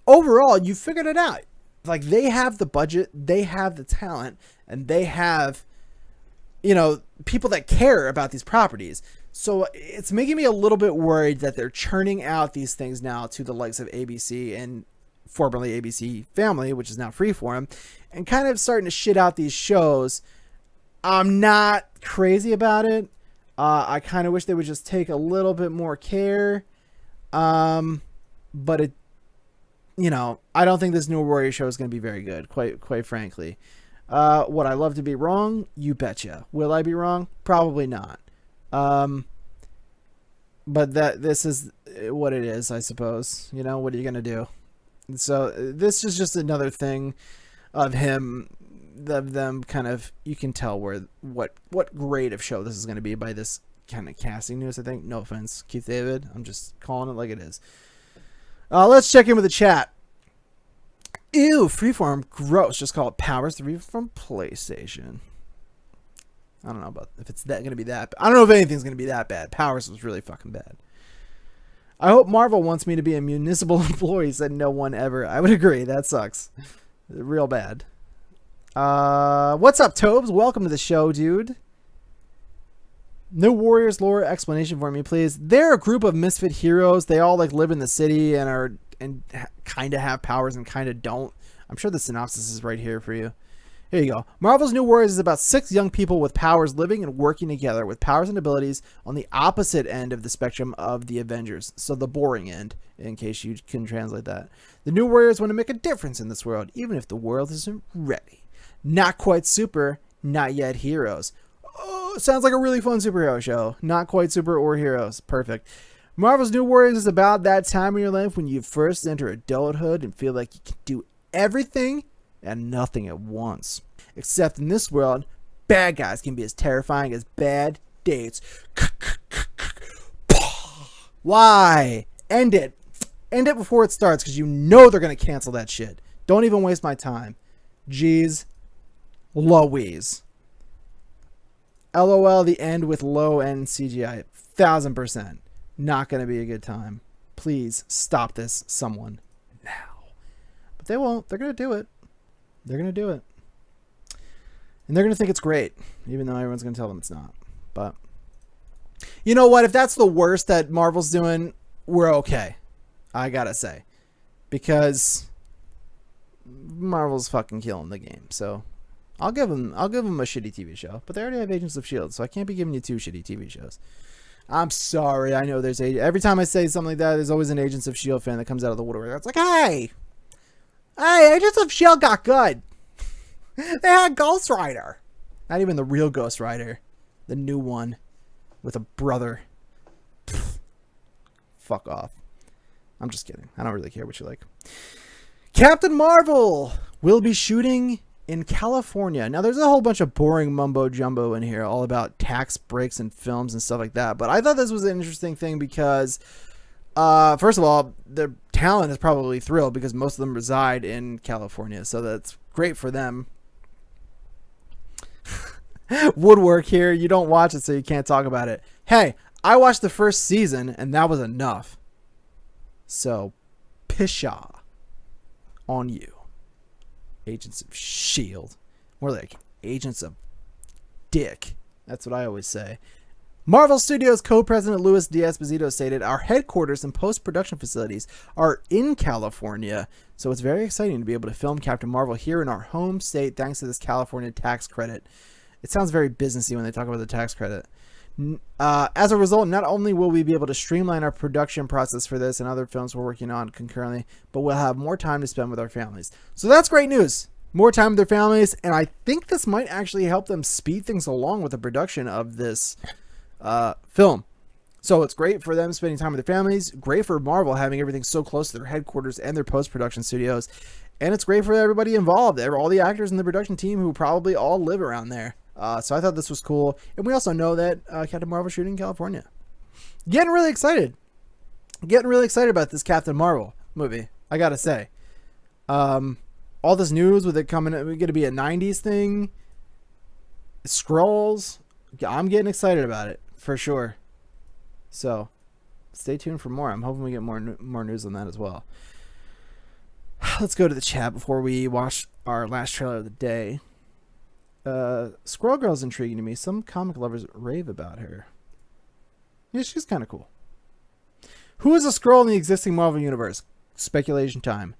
overall, you figured it out. Like, they have the budget, they have the talent, and they have, people that care about these properties. So it's making me a little bit worried that they're churning out these things now to the likes of ABC and formerly ABC Family, which is now Freeform, and kind of starting to shit out these shows. I'm not crazy about it. I kind of wish they would just take a little bit more care. But it, I don't think this New Warrior show is going to be very good, quite frankly. Would I love to be wrong? You betcha. Will I be wrong? Probably not. But this is what it is, I suppose. What are you going to do? And so this is just another thing of them kind of, you can tell what grade of show this is going to be by this kind of casting news, I think. No offense, Keith David. I'm just calling it like it is. Let's check in with the chat. Ew, Freeform, gross. Just call it Powers 3 from PlayStation. I don't know about if it's going to be that bad. I don't know if anything's going to be that bad. Powers was really fucking bad. I hope Marvel wants me to be a municipal employee, said no one ever. I would agree. That sucks. Real bad. What's up, Tobes? Welcome to the show, dude. New Warriors lore explanation for me, please. They're a group of misfit heroes. They all live in the city and kind of have powers and kind of don't. I'm sure the synopsis is right here for you. Here you go. Marvel's New Warriors is about 6 young people with powers living and working together with powers and abilities on the opposite end of the spectrum of the Avengers. So the boring end, in case you can translate that. The New Warriors want to make a difference in this world, even if the world isn't ready. Not quite super, not yet heroes. Oh, sounds like a really fun superhero show. Not quite super or heroes. Perfect. Marvel's New Warriors is about that time in your life when you first enter adulthood and feel like you can do everything and nothing at once. Except in this world, bad guys can be as terrifying as bad dates. Why? End it. End it before it starts, because you know they're going to cancel that shit. Don't even waste my time. Jeez Louise. LOL, the end with low end CGI. 1000%. Not going to be a good time. Please stop this, someone, now. But they won't. They're going to do it. They're going to do it. And they're going to think it's great, even though everyone's going to tell them it's not. But you know what? If that's the worst that Marvel's doing, we're okay. I got to say. Because Marvel's fucking killing the game. So I'll give them a shitty TV show. But they already have Agents of S.H.I.E.L.D., so I can't be giving you 2 shitty TV shows. I'm sorry. I know every time I say something like that, there's always an Agents of S.H.I.E.L.D. fan that comes out of the woodwork. It's like, hey, Agents of S.H.I.E.L.D. got good. They had Ghost Rider. Not even the real Ghost Rider. The new one with a brother. Pfft. Fuck off. I'm just kidding. I don't really care what you like. Captain Marvel will be shooting in California. Now, there's a whole bunch of boring mumbo jumbo in here, all about tax breaks and films and stuff like that. But I thought this was an interesting thing because, first of all, the talent is probably thrilled because most of them reside in California. So that's great for them. Woodwork here. You don't watch it, so you can't talk about it. Hey, I watched the first season, and that was enough. So, pshaw on you. Agents of S.H.I.E.L.D. More like Agents of Dick. That's what I always say. Marvel Studios co-president Luis D'Esposito stated, our headquarters and post-production facilities are in California, so it's very exciting to be able to film Captain Marvel here in our home state thanks to this California tax credit. It sounds very businessy when they talk about the tax credit. As a result, not only will we be able to streamline our production process for this and other films we're working on concurrently, but we'll have more time to spend with our families. So that's great news. More time with their families, and I think this might actually help them speed things along with the production of this film. So it's great for them spending time with their families, great for Marvel having everything so close to their headquarters and their post-production studios, and it's great for everybody involved, all the actors in the production team who probably all live around there. So I thought this was cool. And we also know that Captain Marvel shooting in California. Getting really excited about this Captain Marvel movie, I gotta say. All this news with it coming, it's going to be a 90s thing. Skrulls. I'm getting excited about it, for sure. So, stay tuned for more. I'm hoping we get more news on that as well. Let's go to the chat before we watch our last trailer of the day. Squirrel Girl's intriguing to me. Some comic lovers rave about her. Yeah, she's kind of cool. Who is a Skrull in the existing Marvel Universe? Speculation time.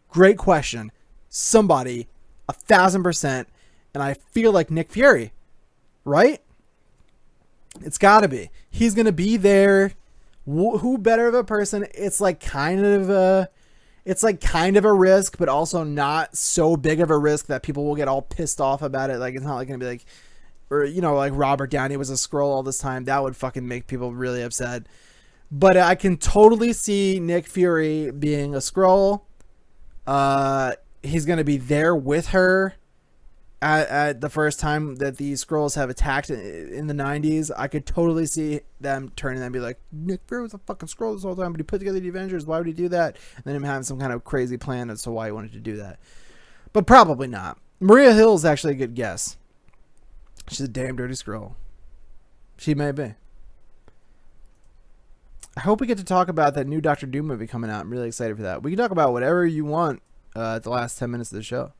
Great question. Somebody, 1000%, and I feel like Nick Fury, right? It's gotta be. He's gonna be there. Who better of a person? It's like kind of a risk, but also not so big of a risk that people will get all pissed off about it. Like, it's not like gonna be like, or like Robert Downey was a Skrull all this time. That would fucking make people really upset. But I can totally see Nick Fury being a Skrull. He's gonna be there with her at the first time that the Skrulls have attacked in the 90s. I could totally see them turning and be like, Nick Fury was a fucking Skrull this whole time, but he put together the Avengers. Why would he do that? And then him having some kind of crazy plan as to why he wanted to do that. But probably not. Maria Hill is actually a good guess. She's a damn dirty Skrull. She may be. I hope we get to talk about that new Doctor Doom movie coming out. I'm really excited for that. We can talk about whatever you want at the last 10 minutes of the show.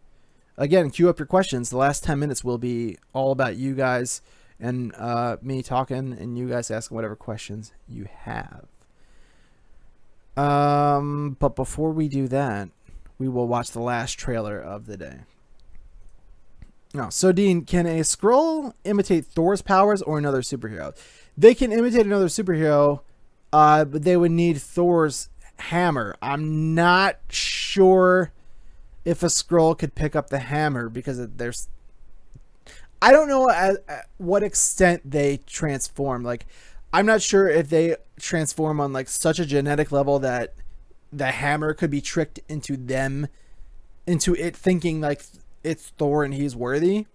Again, queue up your questions. The last 10 minutes will be all about you guys and me talking and you guys asking whatever questions you have. But before we do that, we will watch the last trailer of the day. No, so Dean, can a Skrull imitate Thor's powers or another superhero? They can imitate another superhero, but they would need Thor's hammer. I'm not sure if a Skrull could pick up the hammer because there's... I don't know at what extent they transform. Like, I'm not sure if they transform on like such a genetic level that the hammer could be tricked into it thinking like it's Thor and he's worthy.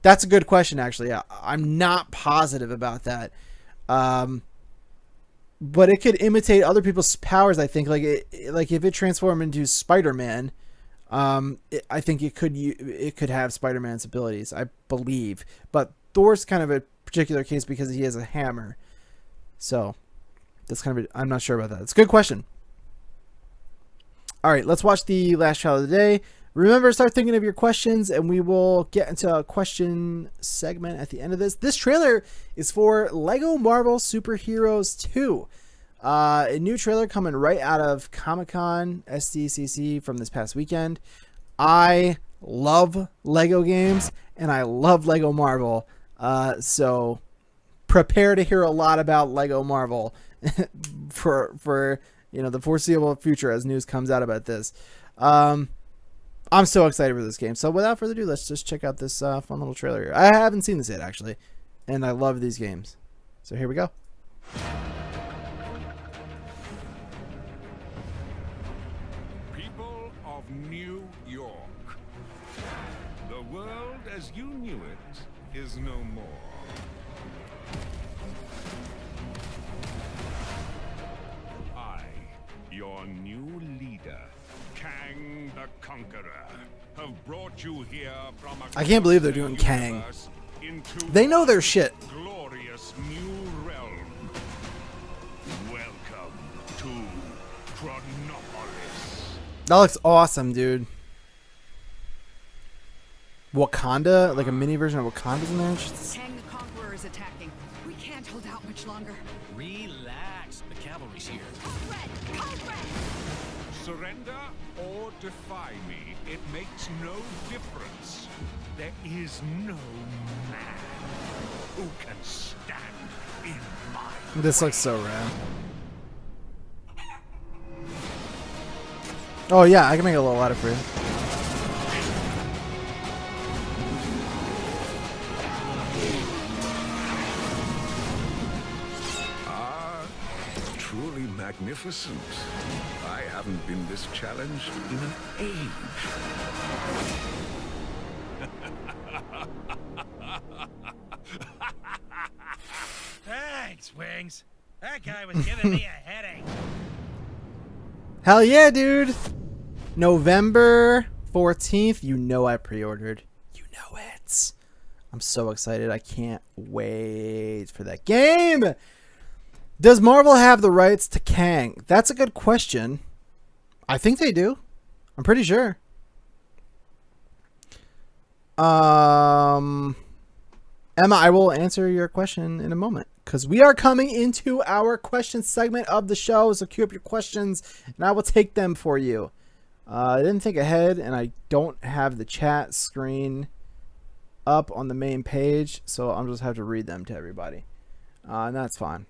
That's a good question, actually. I'm not positive about that. But it could imitate other people's powers. I think like if it transformed into Spider-Man, I think it could have Spider-Man's abilities, I believe. But Thor's kind of a particular case because he has a hammer. So that's kind of I'm not sure about that. It's a good question. All right, let's watch the last trailer of the day. Remember, start thinking of your questions, and we will get into a question segment at the end of this. This trailer is for Lego Marvel Superheroes 2. A new trailer coming right out of Comic-Con SDCC from this past weekend. I love Lego games, and I love Lego Marvel. So prepare to hear a lot about Lego Marvel for the foreseeable future as news comes out about this. I'm so excited for this game. So without further ado, let's just check out this fun little trailer here. I haven't seen this yet, actually, and I love these games. So here we go. People of New York, the world as you knew it is no more. I, your new leader, Kang the Conqueror, have brought you here from I can't believe they're doing Kang. They know their shit. Glorious new realm. Welcome to Chronopolis. That looks awesome, dude. Wakanda, like a mini version of Wakanda's in there. Kang the Conqueror is attacking. We can't hold out much longer. Relax. The cavalry's here. Surrender or defy me, it makes no difference. There is no man who can stand in my This looks so rad. Oh yeah, I can make a little louder for you. truly magnificent. I haven't been this challenged in an age. Thanks, Wings. That guy was giving me a headache. Hell yeah, dude. November 14th. You know I pre-ordered. You know it. I'm so excited. I can't wait for that game. Does Marvel have the rights to Kang? That's a good question. I think they do. I'm pretty sure. Emma, I will answer your question in a moment because we are coming into our question segment of the show. So queue up your questions and I will take them for you. I didn't think ahead and I don't have the chat screen up on the main page, so I'll just have to read them to everybody. And that's fine.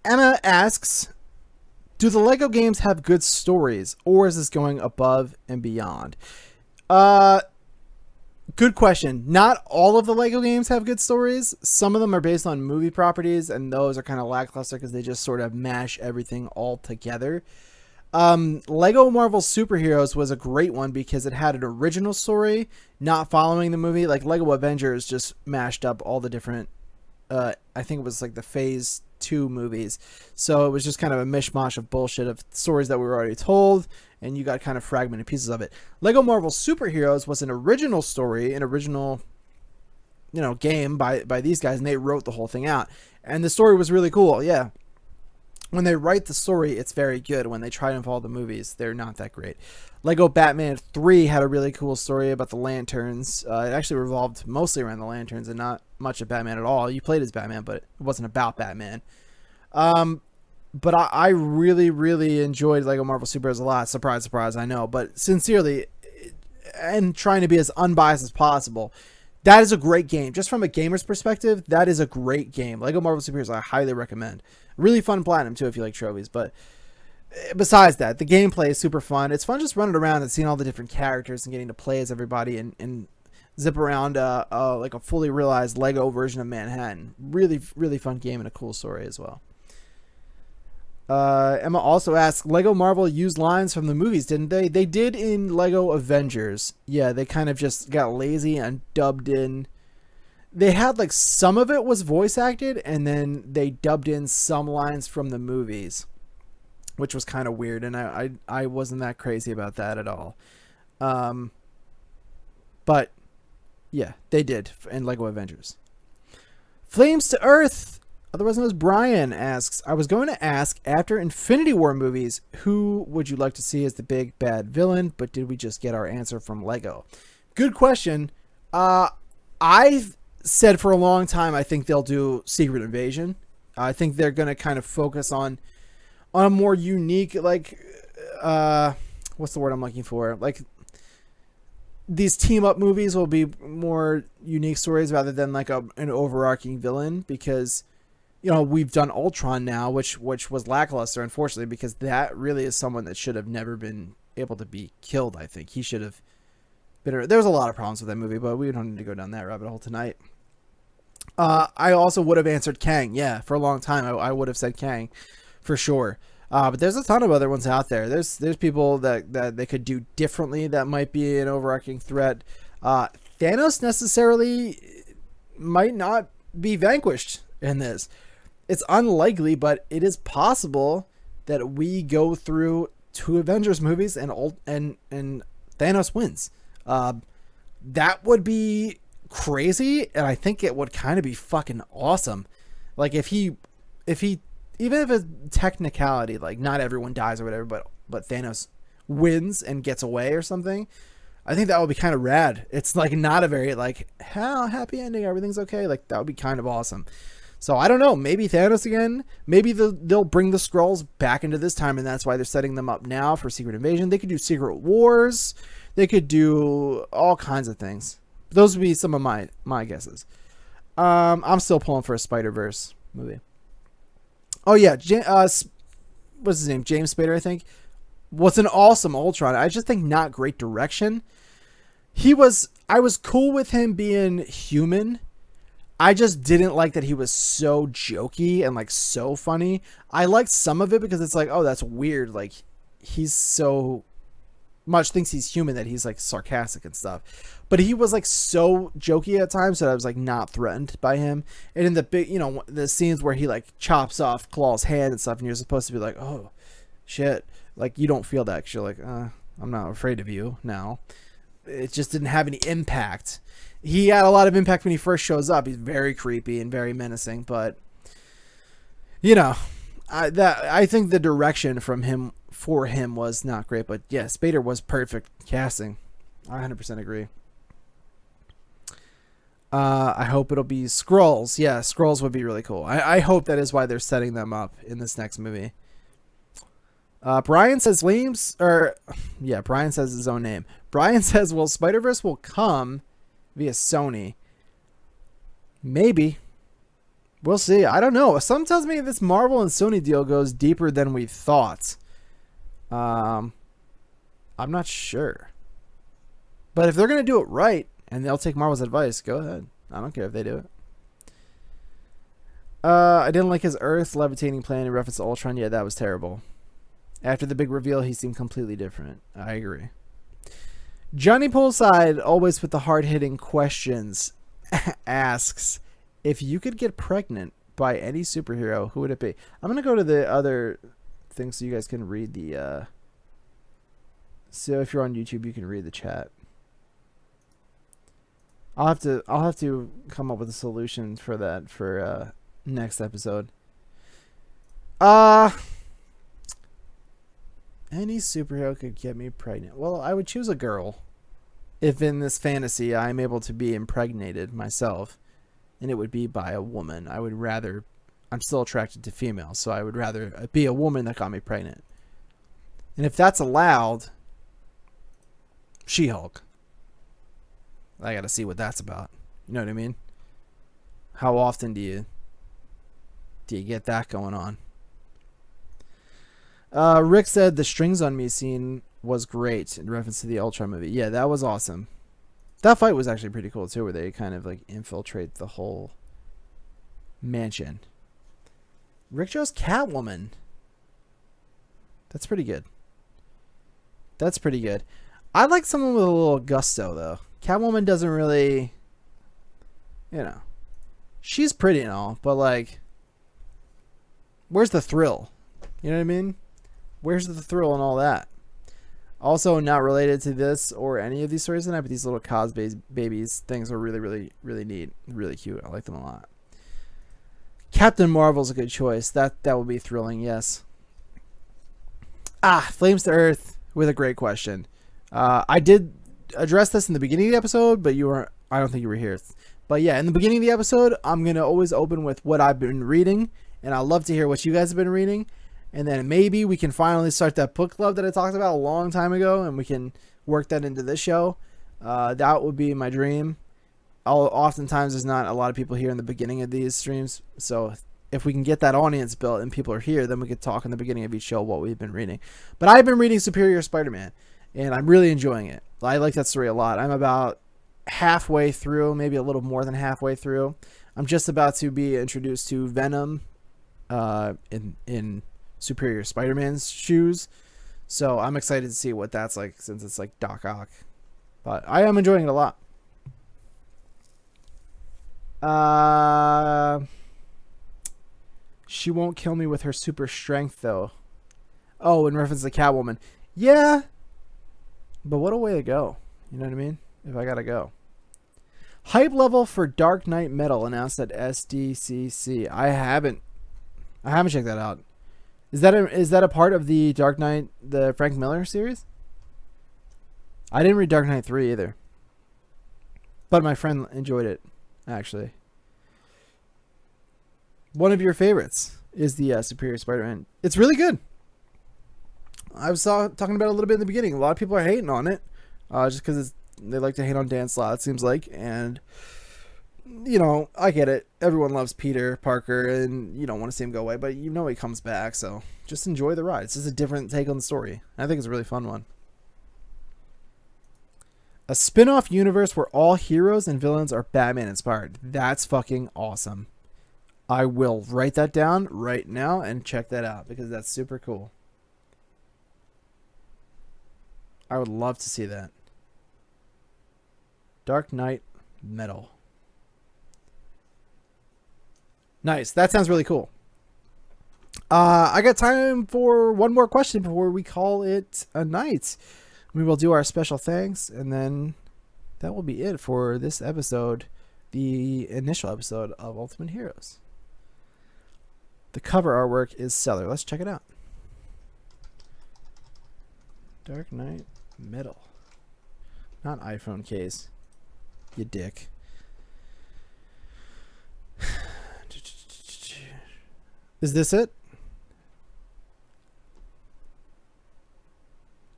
Emma asks, do the Lego games have good stories, or is this going above and beyond? Good question. Not all of the Lego games have good stories. Some of them are based on movie properties, and those are kind of lackluster because they just sort of mash everything all together. Lego Marvel Superheroes was a great one because it had an original story, not following the movie. Like Lego Avengers just mashed up all the different, I think it was like the Phase 2 movies. So it was just kind of a mishmash of bullshit of stories that we were already told, and you got kind of fragmented pieces of it. Lego Marvel Superheroes was an original story, an original, game by these guys, and they wrote the whole thing out. And the story was really cool, yeah. When they write the story, it's very good. When they try to follow the movies, they're not that great. Lego Batman 3 had a really cool story about the lanterns. It actually revolved mostly around the lanterns and not much of Batman at all. You played as Batman, but it wasn't about Batman. But I really, really enjoyed Lego Marvel Superheroes a lot. Surprise, surprise, I know. But sincerely, and trying to be as unbiased as possible, that is a great game. Just from a gamer's perspective, that is a great game. Lego Marvel Superheroes I highly recommend. Really fun platinum, too, if you like trophies. But besides that, the gameplay is super fun. It's fun just running around and seeing all the different characters and getting to play as everybody and zip around like a fully realized Lego version of Manhattan. Really, really fun game and a cool story as well. Emma also asks, Lego Marvel used lines from the movies, didn't they? They did in Lego Avengers. Yeah, they kind of just got lazy and dubbed in. They had like some of it was voice acted, and then they dubbed in some lines from the movies, which was kind of weird, and I wasn't that crazy about that at all. But yeah, they did in Lego Avengers. Flames to Earth, otherwise known as Brian, asks, I was going to ask, after Infinity War movies, who would you like to see as the big bad villain, but did we just get our answer from Lego? Good question. I've said for a long time I think they'll do Secret Invasion. I think they're going to kind of focus on a more unique, like, what's the word I'm looking for? Like, these team up movies will be more unique stories rather than like an overarching villain, because, you know, we've done Ultron now, which was lackluster, unfortunately, because that really is someone that should have never been able to be killed. I think he should have been. There was a lot of problems with that movie, but we don't need to go down that rabbit hole tonight. I also would have answered Kang. Yeah, for a long time, I would have said Kang for sure. But there's a ton of other ones out there. There's people that they could do differently that might be an overarching threat. Thanos necessarily might not be vanquished in this. It's unlikely, but it is possible that we go through 2 Avengers movies and Thanos wins. That would be crazy, and I think it would kind of be fucking awesome. Like if he even if it's technicality, like not everyone dies or whatever, but Thanos wins and gets away or something, I think that would be kind of rad. It's like not a very like how happy ending, everything's okay. Like that would be kind of awesome. So I don't know, maybe Thanos again. Maybe they'll bring the Skrulls back into this time, and that's why they're setting them up now for Secret Invasion. They could do Secret Wars. They could do all kinds of things. Those would be some of my guesses. I'm still pulling for a Spider-Verse movie. Oh yeah, what's his name? James Spader, I think. Was an awesome Ultron. I just think not great direction. I was cool with him being human. I just didn't like that he was so jokey and like so funny. I liked some of it because it's like, oh, that's weird. Like he's so much thinks he's human that he's like sarcastic and stuff. But he was like so jokey at times that I was like not threatened by him. And in the big, you know, the scenes where he like chops off Claw's hand and stuff, and you're supposed to be like, oh shit, like you don't feel that because you're like, I'm not afraid of you now. It just didn't have any impact. He had a lot of impact when he first shows up. He's very creepy and very menacing, but you know, I think the direction for him was not great. But yeah, Spader was perfect casting. I 100% agree. I hope it'll be Skrulls. Yeah, Skrulls would be really cool. I hope that is why they're setting them up in this next movie. Brian says Brian says his own name. Brian says, well, Spider-Verse will come via Sony. Maybe. We'll see. I don't know. Some tells me this Marvel and Sony deal goes deeper than we thought. I'm not sure. But if they're going to do it right, and they'll take Marvel's advice, go ahead. I don't care if they do it. I didn't like his Earth levitating plan in reference to Ultron. Yeah, that was terrible. After the big reveal, he seemed completely different. I agree. Johnny Poolside, always with the hard-hitting questions, asks, if you could get pregnant by any superhero, who would it be? I'm going to go to the other thing so you guys can read the... So if you're on YouTube, you can read the chat. I'll have to come up with a solution for that for next episode. Any superhero could get me pregnant. Well, I would choose a girl. If in this fantasy I'm able to be impregnated myself, and it would be by a woman. I'm still attracted to females, so I would rather be a woman that got me pregnant. And if that's allowed, She-Hulk. I gotta see what that's about. You know what I mean? How often do you get that going on? Rick said the strings on me scene was great in reference to the Ultron movie. Yeah, that was awesome. That fight was actually pretty cool too, where they kind of like infiltrate the whole mansion. Rick chose Catwoman. That's pretty good. That's pretty good. I like someone with a little gusto though. Catwoman doesn't really, she's pretty and all, but like, where's the thrill? You know what I mean? Where's the thrill and all that? Also, not related to this or any of these stories tonight, but these little Cos babies things are really, really, really neat. Really cute. I like them a lot. Captain Marvel's a good choice. That would be thrilling, yes. Flames to Earth with a great question. I did address this in the beginning of the episode, but I don't think you were here. But yeah, in the beginning of the episode, I'm going to always open with what I've been reading, and I'd love to hear what you guys have been reading. And then maybe we can finally start that book club that I talked about a long time ago, and we can work that into this show. That would be my dream. Oftentimes, there's not a lot of people here in the beginning of these streams, so if we can get that audience built and people are here, then we could talk in the beginning of each show what we've been reading. But I've been reading Superior Spider-Man, and I'm really enjoying it. I like that story a lot. I'm about halfway through, maybe a little more than halfway through. I'm just about to be introduced to Venom in Superior Spider-Man's shoes. So I'm excited to see what that's like, since it's like Doc Ock. But I am enjoying it a lot. She won't kill me with her super strength, though. Oh, in reference to Catwoman. Yeah. But what a way to go. You know what I mean? If I gotta go. Hype level for Dark Knight Metal announced at SDCC. I haven't checked that out. Is that a part of the Dark Knight, the Frank Miller series? I didn't read Dark Knight 3 either. But my friend enjoyed it, actually. One of your favorites is the Superior Spider-Man. It's really good. I was talking about it a little bit in the beginning. A lot of people are hating on it. Just because they like to hate on Dan Slott, it seems like. And, I get it. Everyone loves Peter Parker, and you don't want to see him go away. But he comes back, so just enjoy the ride. It's just a different take on the story. I think it's a really fun one. A spin-off universe where all heroes and villains are Batman inspired. That's fucking awesome. I will write that down right now and check that out because that's super cool. I would love to see that. Dark Knight Metal. Nice. That sounds really cool. I got time for one more question before we call it a night. We will do our special thanks, and then that will be it for this episode, the initial episode of Ultimate Heroes. The cover artwork is stellar. Let's check it out. Dark Knight Metal. Not iPhone case. You dick. Is this it?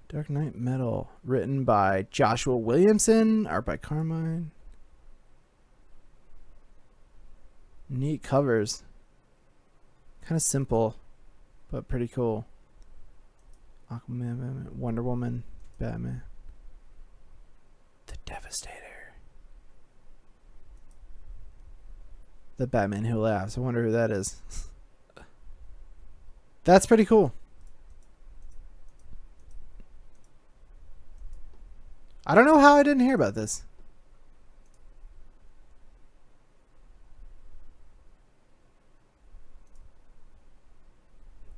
Dark Knight Metal. Written by Joshua Williamson. Art by Carmine. Neat covers. Kind of simple, but pretty cool. Aquaman, Wonder Woman, Batman. The Devastator. The Batman Who Laughs. I wonder who that is. That's pretty cool. I don't know how I didn't hear about this.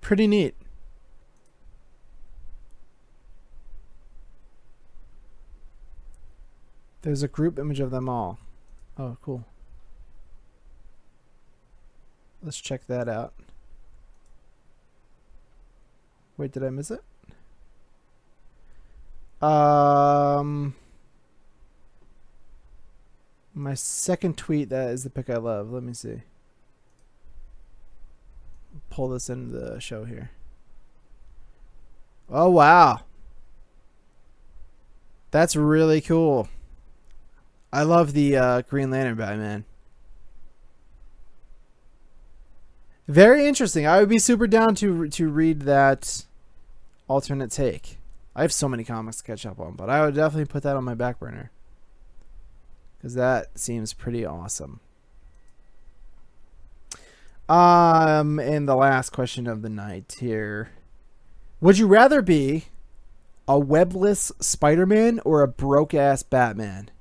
Pretty neat. There's a group image of them all. Oh, cool. Let's check that out. Wait, did I miss it? My second tweet, that is the pic I love. Let me see. Pull this into the show here. Oh, wow. That's really cool. I love the Green Lantern Batman. Very interesting. I would be super down to read that alternate take. I have so many comics to catch up on, but I would definitely put that on my back burner because that seems pretty awesome. And the last question of the night here. Would you rather be a webless Spider-Man or a broke-ass Batman?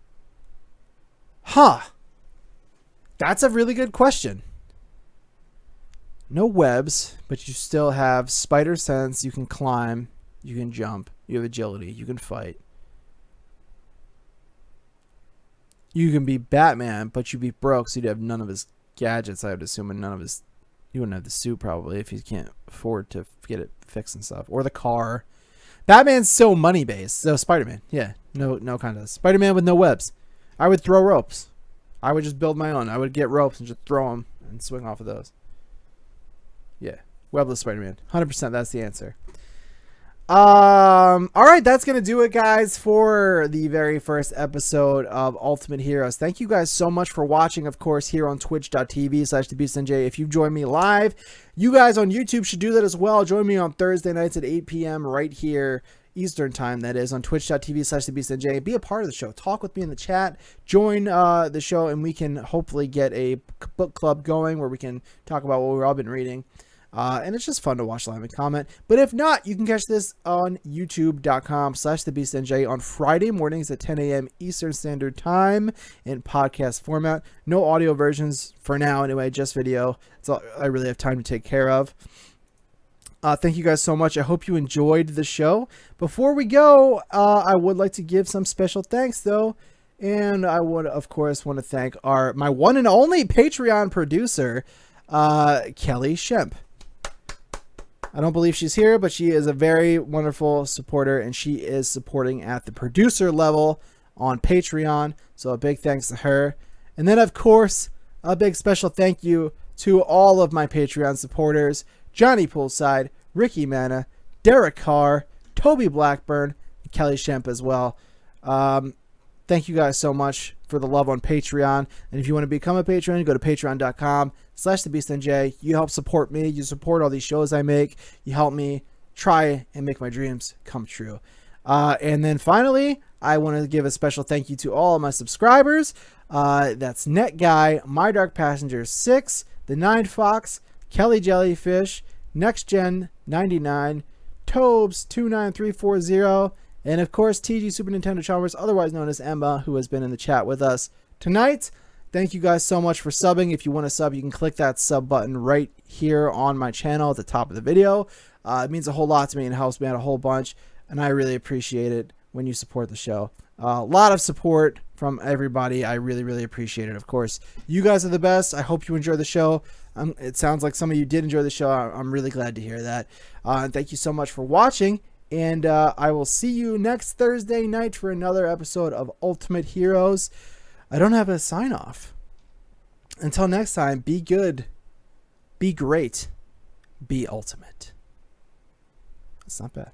Huh. That's a really good question. No webs, but you still have spider sense. You can climb. You can jump. You have agility. You can fight. You can be Batman, but you'd be broke, so you'd have none of his gadgets, I would assume, and none of his... You wouldn't have the suit, probably, if you can't afford to get it fixed and stuff. Or the car. Batman's so money-based. So Spider-Man, yeah. No contest. Spider-Man with no webs. I would throw ropes. I would just build my own. I would get ropes and just throw them and swing off of those. Yeah. Webless Spider-Man. 100% that's the answer. All right, that's gonna do it, guys, for the very first episode of Ultimate Heroes. Thank you guys so much for watching, of course, here on twitch.tv/thebeastnj. If you join me live, you guys on YouTube should do that as well. Join me on Thursday nights at 8 p.m. right here Eastern time, that is, on twitch.tv/thebeastnj. Be a part of the show. Talk with me in the chat. Join the show, and we can hopefully get a book club going where we can talk about what we've all been reading. And it's just fun to watch live and comment. But if not, you can catch this on youtube.com/thebeastnj on Friday mornings at 10 a.m. Eastern Standard Time in podcast format. No audio versions for now, anyway, just video. That's all I really have time to take care of. Thank you guys so much. I hope you enjoyed the show. Before we go, I would like to give some special thanks, though. And I would, of course, want to thank my one and only Patreon producer, Kelly Shemp. I don't believe she's here, but she is a very wonderful supporter, and she is supporting at the producer level on Patreon. So a big thanks to her. And then, of course, a big special thank you to all of my Patreon supporters: Johnny Poolside, Ricky Mana, Derek Carr, Toby Blackburn, and Kelly Shemp as well. Thank you guys so much for the love on Patreon. And if you want to become a patron, go to patreon.com/thebeastnj. You help support me. You support all these shows I make. You help me try and make my dreams come true. And then finally, I want to give a special thank you to all of my subscribers. That's Net Guy, My Dark Passenger 6, The Nine Fox, Kelly Jellyfish, Next Gen 99, Tobes 29340, and of course, TG Super Nintendo Chalmers, otherwise known as Emma, who has been in the chat with us tonight. Thank you guys so much for subbing. If you want to sub, you can click that sub button right here on my channel at the top of the video. It means a whole lot to me and helps me out a whole bunch, and I really appreciate it when you support the show. A lot of support from everybody. I really, really appreciate it. Of course, you guys are the best. I hope you enjoy the show. It sounds like some of you did enjoy the show. I'm really glad to hear that. Thank you so much for watching. And I will see you next Thursday night for another episode of Ultimate Heroes. I don't have a sign off. Until next time, be good, be great, be ultimate. That's not bad.